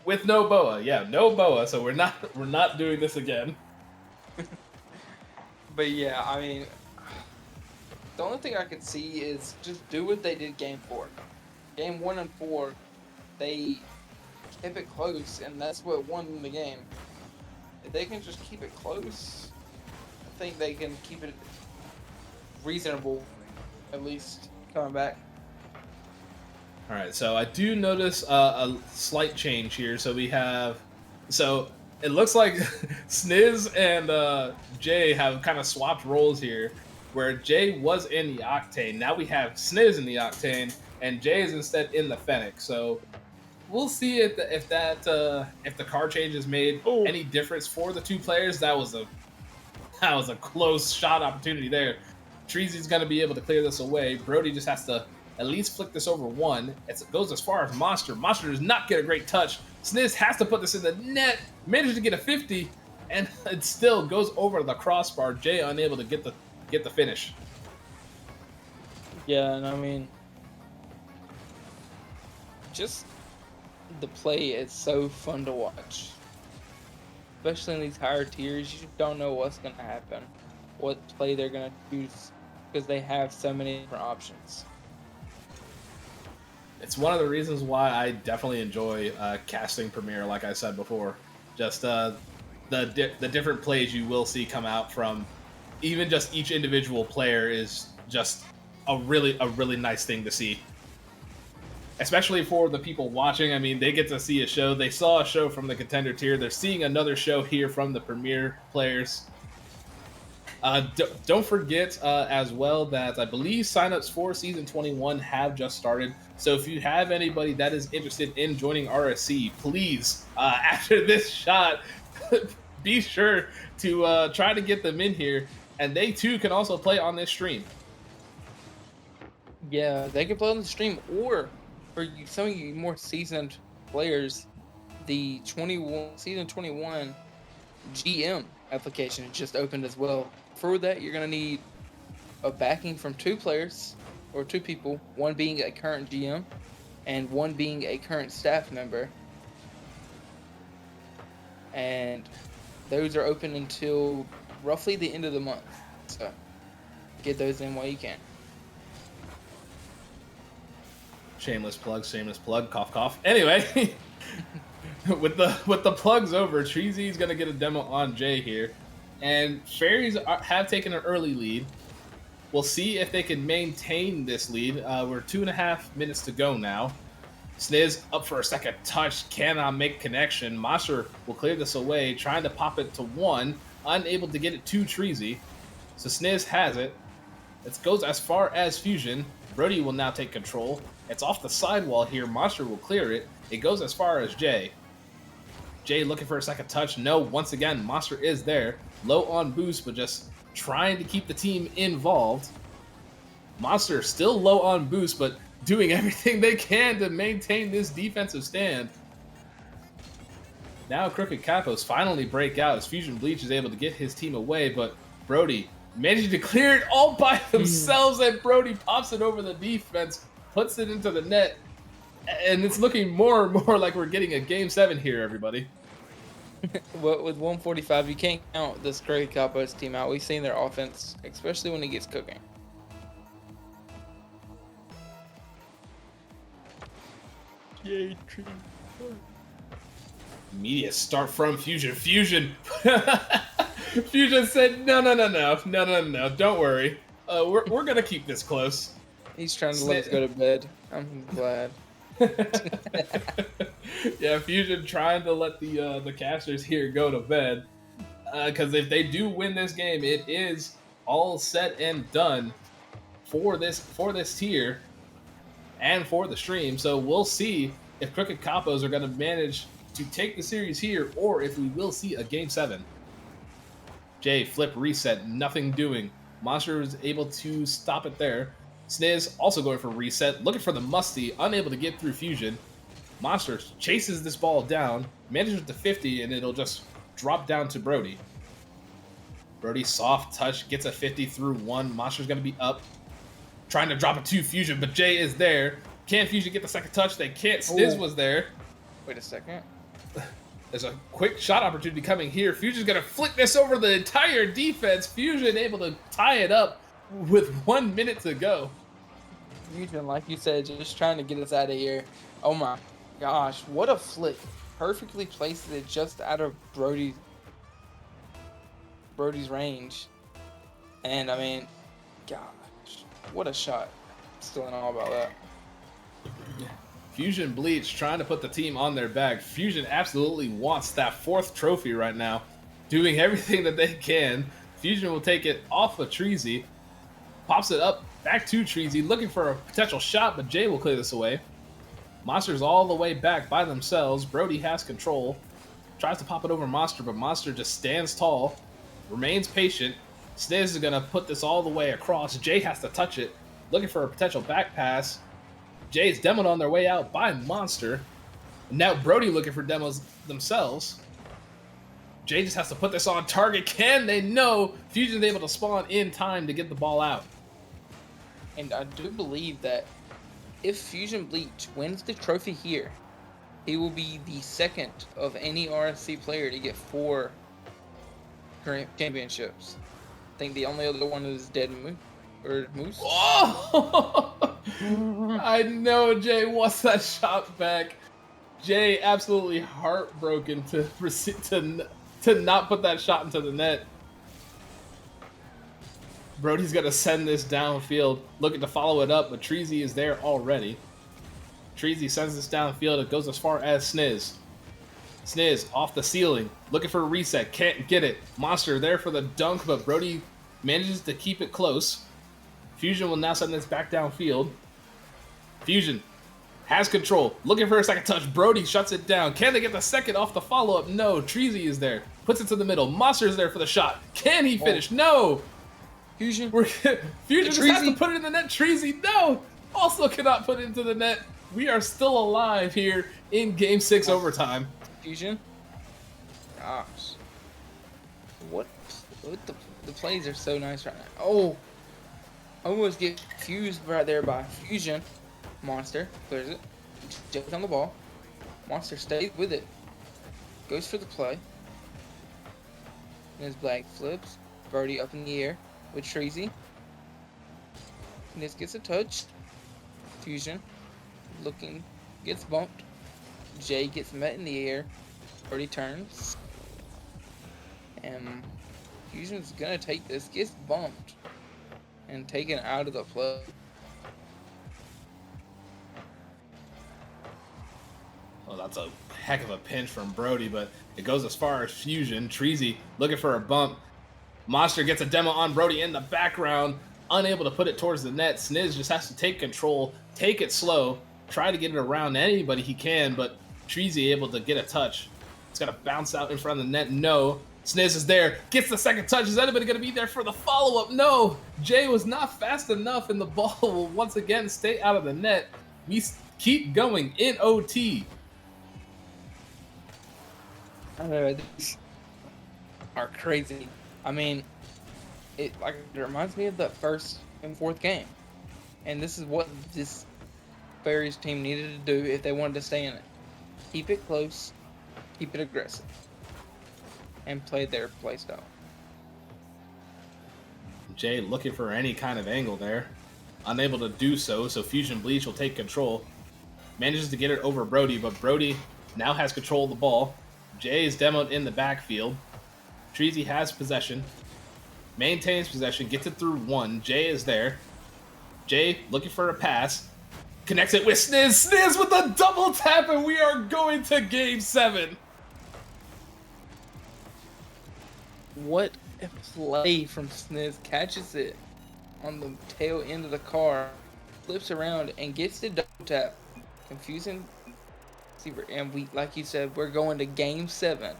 with no Boa. Yeah, no Boa. So we're not doing this again. But yeah, I mean, the only thing I could see is just do what they did Game 4. Game 1 and 4, they kept it close, and that's what won them the game. If they can just keep it close, I think they can keep it reasonable, at least coming back. All right. So I do notice a slight change here. So it looks like Sniz and Jay have kind of swapped roles here, where Jay was in the Octane. Now we have Sniz in the Octane, and Jay is instead in the Fennec. So we'll see if the car change has made any difference for the 2 players. That was a close shot opportunity there. Treezy's going to be able to clear this away. Brody just has to at least flick this over one. It goes as far as Monster. Monster does not get a great touch. Sniz has to put this in the net. Manages to get a 50, and it still goes over the crossbar. Jay unable to get the finish. Yeah, and I mean, just the play is so fun to watch. Especially in these higher tiers, you don't know what's going to happen, what play they're going to choose, because they have so many different options. It's one of the reasons why I definitely enjoy casting Premiere, like I said before. Just the different plays you will see come out from even just each individual player is just a really nice thing to see. Especially for the people watching. I mean, they get to see a show. They saw a show from the contender tier. They're seeing another show here from the premier players. Don't forget as well that I believe signups for Season 21 have just started. So if you have anybody that is interested in joining RSC, please, after this shot, be sure to try to get them in here. And they too can also play on this stream. Yeah, they can play on the stream, or for you, some of you more seasoned players, the Season 21 GM application just opened as well. For that, you're going to need a backing from 2 players or 2 people, one being a current GM and one being a current staff member. And those are open until roughly the end of the month. So get those in while you can. Shameless plug, cough, cough. Anyway, with the plugs over, Treezy's gonna get a demo on Jay here, and Fairies have taken an early lead. We'll see if they can maintain this lead. We're 2.5 minutes to go now. Sniz up for a second touch, cannot make connection. Monster will clear this away, trying to pop it to 1, unable to get it to Treezy. So Sniz has it. It goes as far as Fusion. Brody will now take control. It's off the sidewall here. Monster will clear it. It goes as far as Jay. Jay looking for a second touch. No, once again, Monster is there. Low on boost, but just trying to keep the team involved. Monster still low on boost, but doing everything they can to maintain this defensive stand. Now Crooked Capos finally break out as FusionBleach is able to get his team away, but Brody managing to clear it all by themselves, and Brody pops it over the defense, puts it into the net, and it's looking more and more like we're getting a Game 7 here, everybody. But with 145, you can't count this Crooked Capos team out. We've seen their offense, especially when it gets cooking. Yay, tree. Immediate start from Fusion. Fusion said, no, don't worry. We're gonna keep this close. He's trying to let us go to bed. I'm glad. Yeah, Fusion trying to let the casters here go to bed. Because if they do win this game, it is all set and done for this tier and for the stream. So we'll see if Crooked Capos are going to manage to take the series here, or if we will see a Game 7. Jay, flip, reset, nothing doing. Monster was able to stop it there. Sniz also going for reset, looking for the musty, unable to get through Fusion. Monster chases this ball down, manages to 50, and it'll just drop down to Brody. Brody, soft touch, gets a 50 through 1. Monster's going to be up, trying to drop it to Fusion, but Jay is there. Can Fusion get the second touch? They can't. Sniz was there. Wait a second. There's a quick shot opportunity coming here. Fusion's going to flick this over the entire defense. Fusion able to tie it up with 1 minute to go. Fusion, like you said, just trying to get us out of here. Oh my gosh, what a flick. Perfectly placed it just out of Brody's range. And I mean, gosh, what a shot. Still in awe about that. FusionBleach trying to put the team on their back. Fusion absolutely wants that 4th trophy right now, doing everything that they can. Fusion will take it off of Treezy, pops it up back to Treezy, looking for a potential shot, but Jay will clear this away. Monster's all the way back by themselves. Brody has control, tries to pop it over Monster, but Monster just stands tall, remains patient. Sniz is going to put this all the way across. Jay has to touch it, looking for a potential back pass. Jay's demoed on their way out by Monster. Now Brody looking for demos themselves. Jay just has to put this on target. Can they? No. Fusion's able to spawn in time to get the ball out. And I do believe that if FusionBleach wins the trophy here, he will be the second of any RSC player to get 4 current championships. I think the only other one is Dead Moose. Oh! I know Jay wants that shot back. Jay absolutely heartbroken to not put that shot into the net. Brody's gonna send this downfield, looking to follow it up, but Treezy is there already. Treezy sends this downfield. It goes as far as Sniz. Sniz off the ceiling, looking for a reset. Can't get it. Monster there for the dunk, but Brody manages to keep it close. Fusion will now send this back downfield. Fusion has control, looking for a second touch. Brody shuts it down. Can they get the second off the follow-up? No. Treezy is there. Puts it to the middle. Monster is there for the shot. Can he finish? No. Fusion. Fusion just has to put it in the net. Treezy, no. Also cannot put it into the net. We are still alive here in Game 6 overtime. Fusion. Gosh. What the plays are so nice right now. Oh. Almost get fused right there by Fusion. Monster clears it. Jumps on the ball. Monster stays with it. Goes for the play. And his black flips. Brody up in the air with Treezy. And this gets a touch. Fusion. Looking. Gets bumped. Jay gets met in the air. Brody turns. And Fusion's gonna take this. Gets bumped. And taken out of the play. Well, that's a heck of a pinch from Brody, but it goes as far as Fusion. Treezy looking for a bump. Monster gets a demo on Brody in the background, unable to put it towards the net. Sniz just has to take control, take it slow, try to get it around anybody he can, but Treezy able to get a touch. It's got to bounce out in front of the net. No. Sniz is there, gets the second touch. Is anybody going to be there for the follow-up? No. Jay was not fast enough, and the ball will once again stay out of the net. We keep going in OT. These are crazy. I mean, it reminds me of that first and fourth game, and this is what this Fairies team needed to do if they wanted to stay in it. Keep it close, keep it aggressive, and play their play style. Jay looking for any kind of angle there, unable to do so. So FusionBleach will take control, manages to get it over Brody, but Brody now has control of the ball. Jay is demoed in the backfield. Treezy has possession. Maintains possession. Gets it through one. Jay is there. Jay looking for a pass. Connects it with Sniz. Sniz with a double tap, and we are going to Game 7. What a play from Sniz. Catches it on the tail end of the car. Flips around and gets the double tap. Confusing. And we, like you said, we're going to Game 7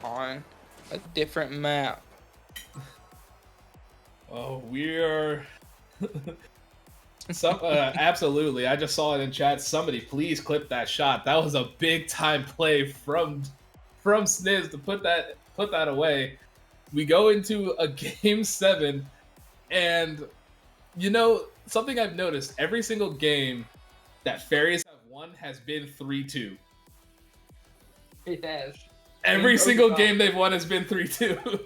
on a different map. Oh, we're absolutely. I just saw it in chat. Somebody please clip that shot. That was a big time play from Sniz to put that away. We go into a Game 7, and you know something I've noticed every single game that Fairies have won has been 3-2. It has. Every single game they've won has been 3-2.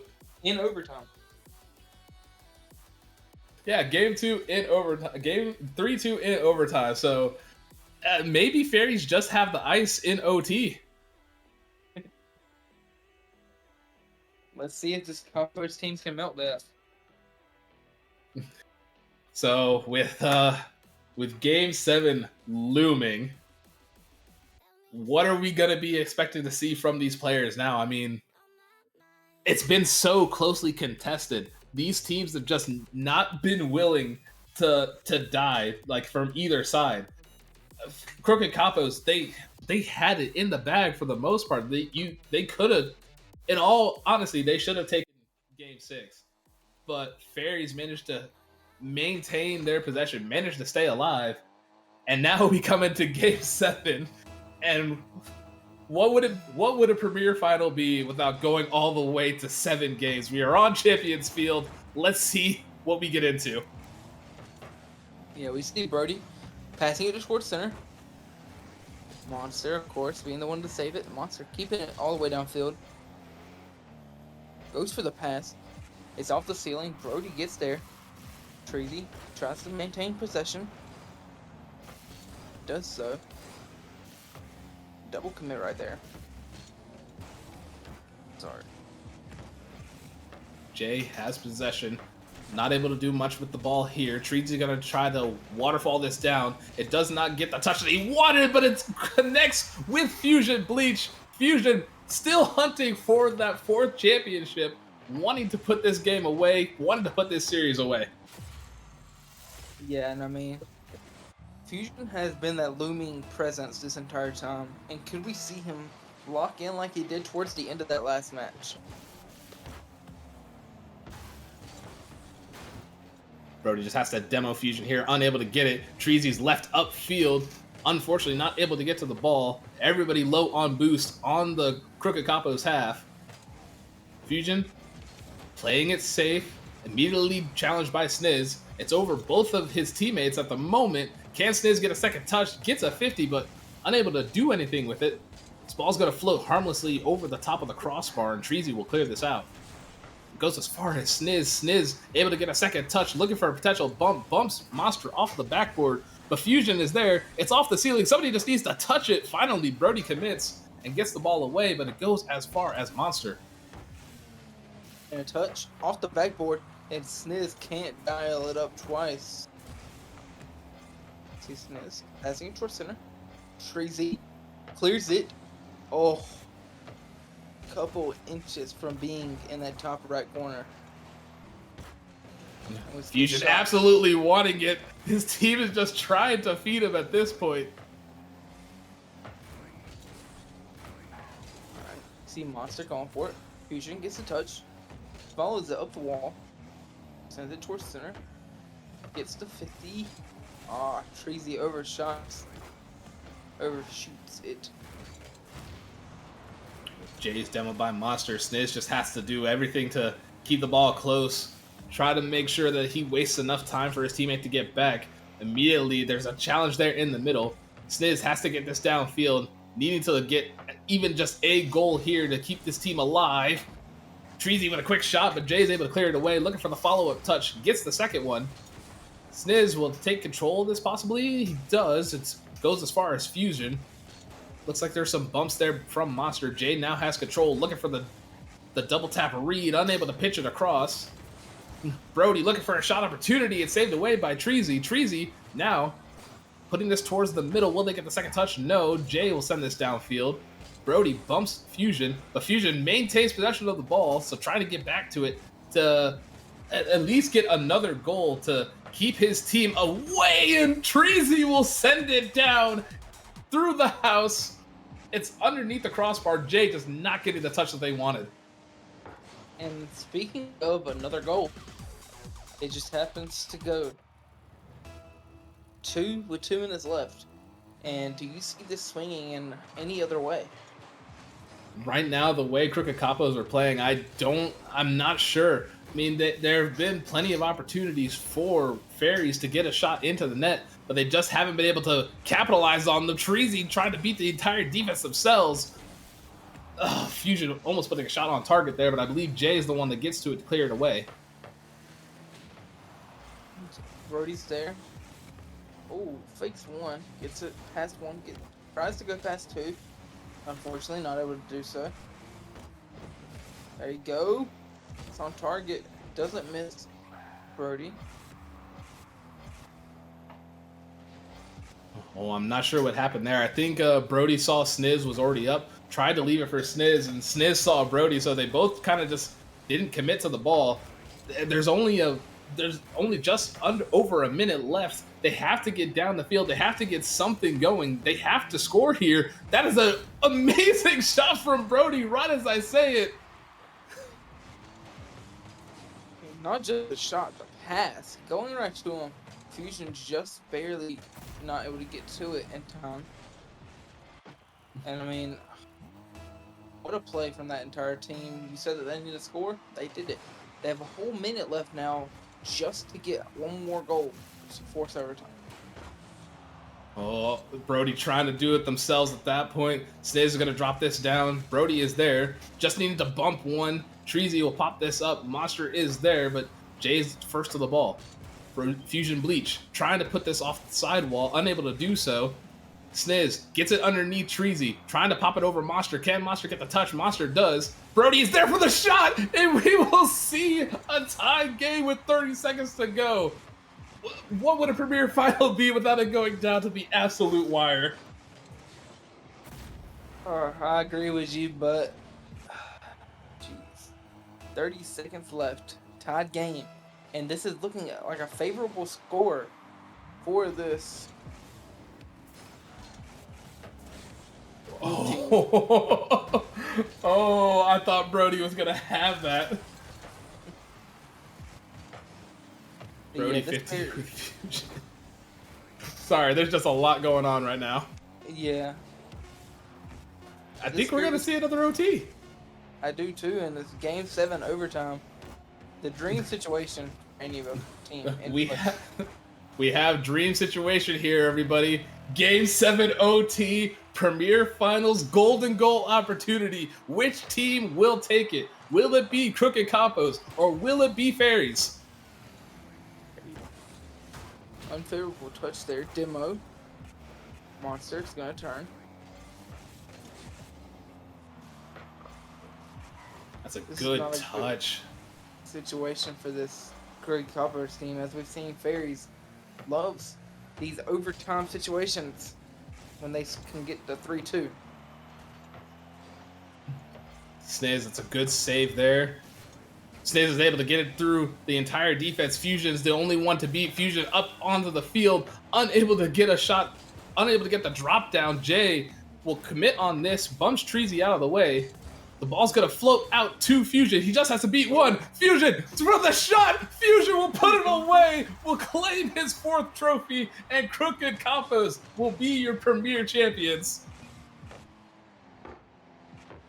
In overtime. Yeah, Game 2 in overtime. Game 3-2 in overtime. So maybe Fairies just have the ice in OT. Let's see if this Capos team can melt that. So with Game 7 looming, what are we going to be expecting to see from these players now? I mean, it's been so closely contested. These teams have just not been willing to die, like, from either side. Crooked Capos, they had it in the bag for the most part. They could have, in all honesty, they should have taken Game 6. But Fairies managed to maintain their possession, managed to stay alive, and now we come into Game 7. And what would a premier final be without going all the way to 7 games? We are on Champions Field. Let's see what we get into. Yeah, we see Brody passing it to towards center. Monster, of course, being the one to save it. Monster keeping it all the way downfield. Goes for the pass. It's off the ceiling. Brody gets there. Treezy tries to maintain possession. Does so. Double commit right there. Sorry. Jay has possession. Not able to do much with the ball here. Treezy gonna try to waterfall this down. It does not get the touch that he wanted, but it connects with FusionBleach. Fusion still hunting for that 4th championship, wanting to put this game away, wanting to put this series away. Yeah, and I mean, Fusion has been that looming presence this entire time, and could we see him lock in like he did towards the end of that last match? Brody just has to demo Fusion here, unable to get it. Treezy's left upfield, unfortunately not able to get to the ball. Everybody low on boost on the Crooked Capos half. Fusion playing it safe, immediately challenged by Sniz. It's over both of his teammates at the moment. Can Sniz get a second touch? Gets a 50, but unable to do anything with it. This ball's going to float harmlessly over the top of the crossbar, and Treezy will clear this out. Goes as far as Sniz. Sniz able to get a second touch, looking for a potential bump. Bumps Monster off the backboard, but Fusion is there. It's off the ceiling. Somebody just needs to touch it. Finally, Brody commits and gets the ball away, but it goes as far as Monster. And a touch off the backboard, and Sniz can't dial it up twice. See Sniz passing it towards center. Treezy clears it. Oh, couple inches from being in that top right corner. Fusion absolutely wanting it. His team is just trying to feed him at this point. Alright, see Monster going for it. Fusion gets a touch, follows it up the wall, sends it towards center, gets to 50. Ah, Treezy overshoots it. Jay's demoed by Monster. Sniz just has to do everything to keep the ball close. Try to make sure that he wastes enough time for his teammate to get back. Immediately, there's a challenge there in the middle. Sniz has to get this downfield, needing to get even just a goal here to keep this team alive. Treezy with a quick shot, but Jay's able to clear it away, looking for the follow-up touch. Gets the second one. Sniz will take control of this possibly. He does. It goes as far as Fusion. Looks like there's some bumps there from Monster. Jay now has control, looking for the double tap read, unable to pitch it across. Brody looking for a shot opportunity. It's saved away by Treezy. Treezy now putting this towards the middle. Will they get the second touch? No. Jay will send this downfield. Brody bumps Fusion, but Fusion maintains possession of the ball, so trying to get back to it to at least get another goal to keep his team away, and Treezy will send it down through the house. It's underneath the crossbar. Jay just not getting the touch that they wanted. And speaking of another goal, it just happens to go 2 with 2 minutes left. And do you see this swinging in any other way? Right now, the way Crooked Capos are playing, I'm not sure. I mean, there have been plenty of opportunities for Fairies to get a shot into the net, but they just haven't been able to capitalize on them. Treezy trying to beat the entire defense themselves. Fusion almost putting a shot on target there, but I believe Jay is the one that gets to it to clear it away. Brody's there. Oh, fakes 1, gets it past 1, tries to go past 2. Unfortunately, not able to do so. There you go. It's on target. Doesn't miss Brody. Oh, I'm not sure what happened there. I think Brody saw Sniz was already up, tried to leave it for Sniz, and Sniz saw Brody, so they both kind of just didn't commit to the ball. There's only just over a minute left. They have to get down the field. They have to get something going. They have to score here. That is an amazing shot from Brody right as I say it. Not just the shot, the pass. Going right to him. Fusion just barely not able to get to it in time. And I mean, what a play from that entire team. You said that they needed to score. They did it. They have a whole minute left now just to get one more goal to force overtime. Oh, Brody trying to do it themselves at that point. Sniz is going to drop this down. Brody is there. Just needed to bump one. Treezy will pop this up. Monster is there, but Jay's first to the ball. FusionBleach trying to put this off the sidewall, unable to do so. Sniz gets it underneath Treezy, trying to pop it over Monster. Can Monster get the touch? Monster does. Brody is there for the shot, and we will see a tied game with 30 seconds to go. What would a Premier Final be without it going down to the absolute wire? I agree with you, but jeez, 30 seconds left, tied game, and this is looking like a favorable score for this. Oh, oh, I thought Brody was gonna have that. Brody 50 with Fusion. Sorry, there's just a lot going on right now. Yeah. I think we're gonna see another OT. I do too, and it's Game 7 overtime. The dream situation for any of a team. We have dream situation here, everybody. Game 7 OT, Premier Finals, golden goal opportunity. Which team will take it? Will it be Crooked Capos or will it be Fairies? Unfavorable touch there. Demo. Monster's gonna turn. That's a good touch. Situation for this Crooked Capos team, as we've seen Fairies loves these overtime situations when they can get the 3-2. Sniz, it's a good save there. Sniz is able to get it through the entire defense. Fusion is the only one to beat. Fusion up onto the field, unable to get a shot, unable to get the drop down. Jay will commit on this, bumps Treezy out of the way. The ball's gonna float out to Fusion. He just has to beat one. Fusion, through the shot. Fusion will put it away. Will claim his 4th trophy, and Crooked Capos will be your premier champions.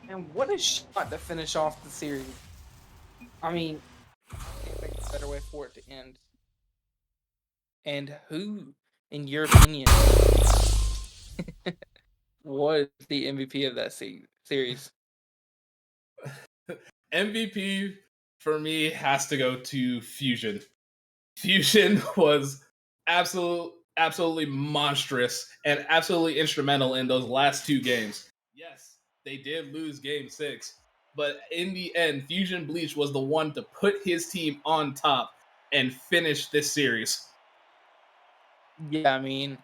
And what a shot to finish off the series. I mean, I can't think of a better way for it to end. And who, in your opinion, was the MVP of that series? MVP for me has to go to Fusion. Fusion was absolutely monstrous and absolutely instrumental in those last 2 games. Yes, they did lose Game 6, but in the end, FusionBleach was the one to put his team on top and finish this series. Yeah, I mean,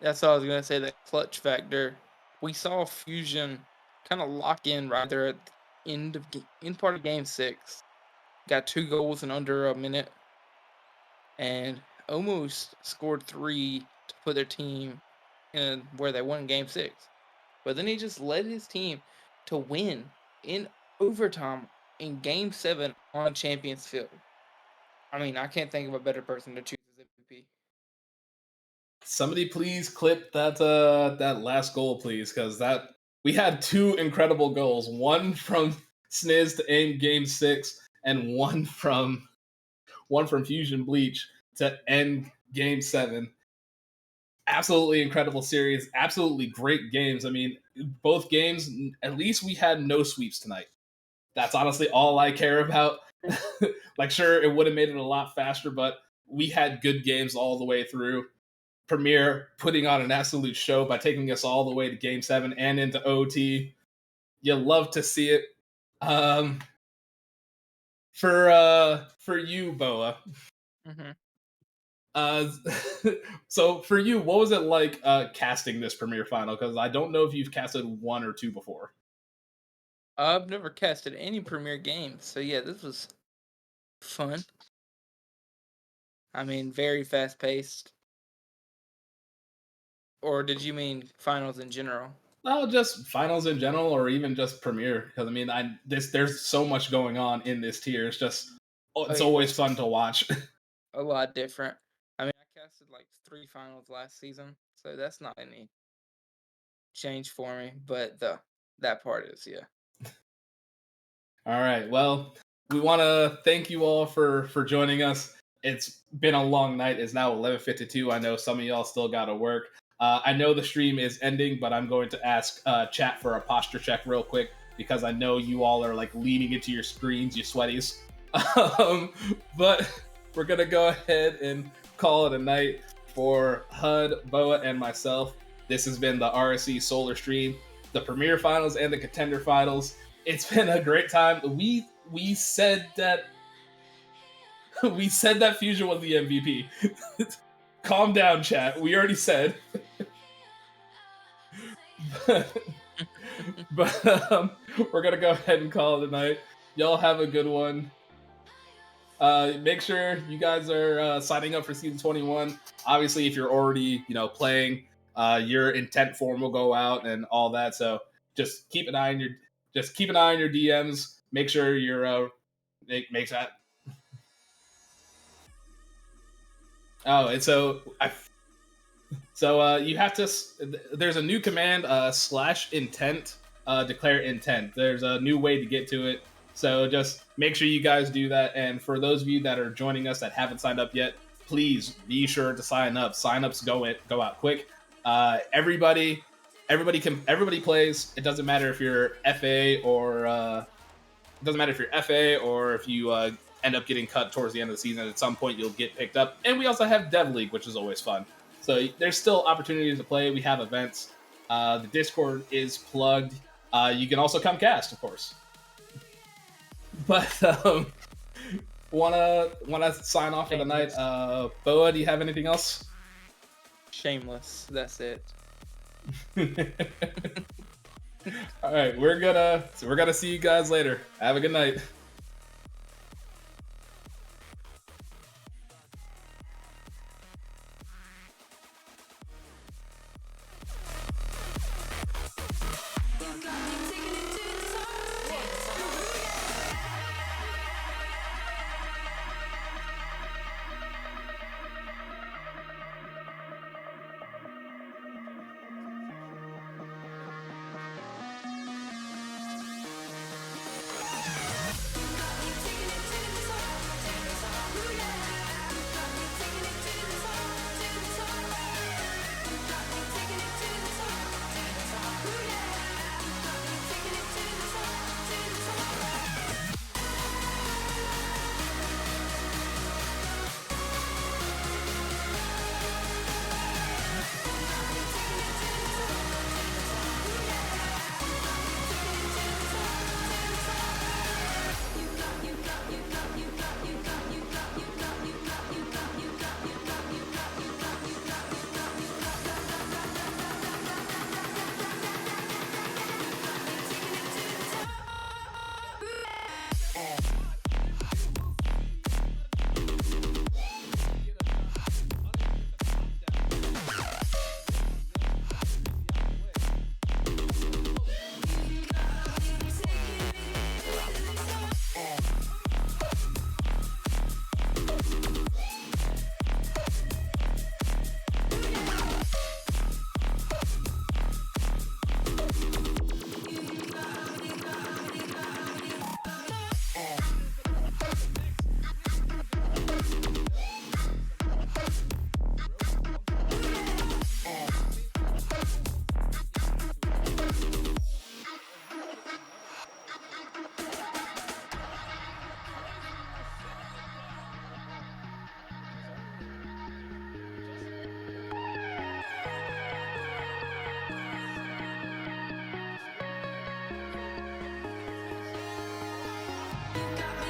that's all I was gonna say. That clutch factor. We saw Fusion kind of lock in right there at the end part of Game 6. Got 2 goals in under a minute, and almost scored 3 to put their team in where they won Game 6. But then he just led his team to win in overtime in Game 7 on Champions Field. I mean, I can't think of a better person to choose as MVP. Somebody please clip that last goal, please, because that we had 2 incredible goals. One from Sniz to end Game 6, and one from FusionBleach to end Game 7. Absolutely incredible series. Absolutely great games. I mean, both games, at least we had no sweeps tonight. That's honestly all I care about. Like, sure, it would have made it a lot faster, but we had good games all the way through. Premier putting on an absolute show by taking us all the way to Game 7 and into OT. You love to see it. For you, Boa. So for you, what was it like casting this Premier Final? Because I don't know if you've casted 1 or 2 before. I've never casted any Premier games, so yeah, this was fun. I mean, very fast paced. Or did you mean finals in general? Well, just finals in general, or even just Premier. Because I mean, there's so much going on in this tier. It's always fun to watch. A lot different. I mean, I casted like 3 finals last season, so that's not any change for me. But that part is, yeah. All right. Well, we want to thank you all for joining us. It's been a long night. It's now 11:52. I know some of y'all still got to work. I know the stream is ending, but I'm going to ask chat for a posture check real quick because I know you all are like leaning into your screens, you sweaties. But we're going to go ahead and call it a night for HUD, Boa, and myself. This has been the RSC Solar Stream, the Premier Finals and the Contender Finals. It's been a great time. We said that we said that Fusion was the MVP. Calm down, chat. We already said. But we're gonna go ahead and call it a night. Y'all have a good one. Make sure you guys are signing up for season 21. Obviously, if you're already playing, your intent form will go out and all that. So just keep an eye on your DMs. Make sure you're makes that. Oh, and so you have to. There's a new command /intent. Declare intent. There's a new way to get to it. So just make sure you guys do that. And for those of you that are joining us that haven't signed up yet, please be sure to sign up. Sign-ups go out quick. Everybody plays. It doesn't matter if you're FA or if you end up getting cut towards the end of the season. At some point, you'll get picked up. And we also have Dev League, which is always fun. So there's still opportunities to play. We have events. The Discord is plugged. You can also come cast, of course. But wanna sign off for the night. Boa, do you have anything else? Shameless. That's it. All right, we're gonna see you guys later. Have a good night.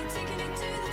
Taking it to the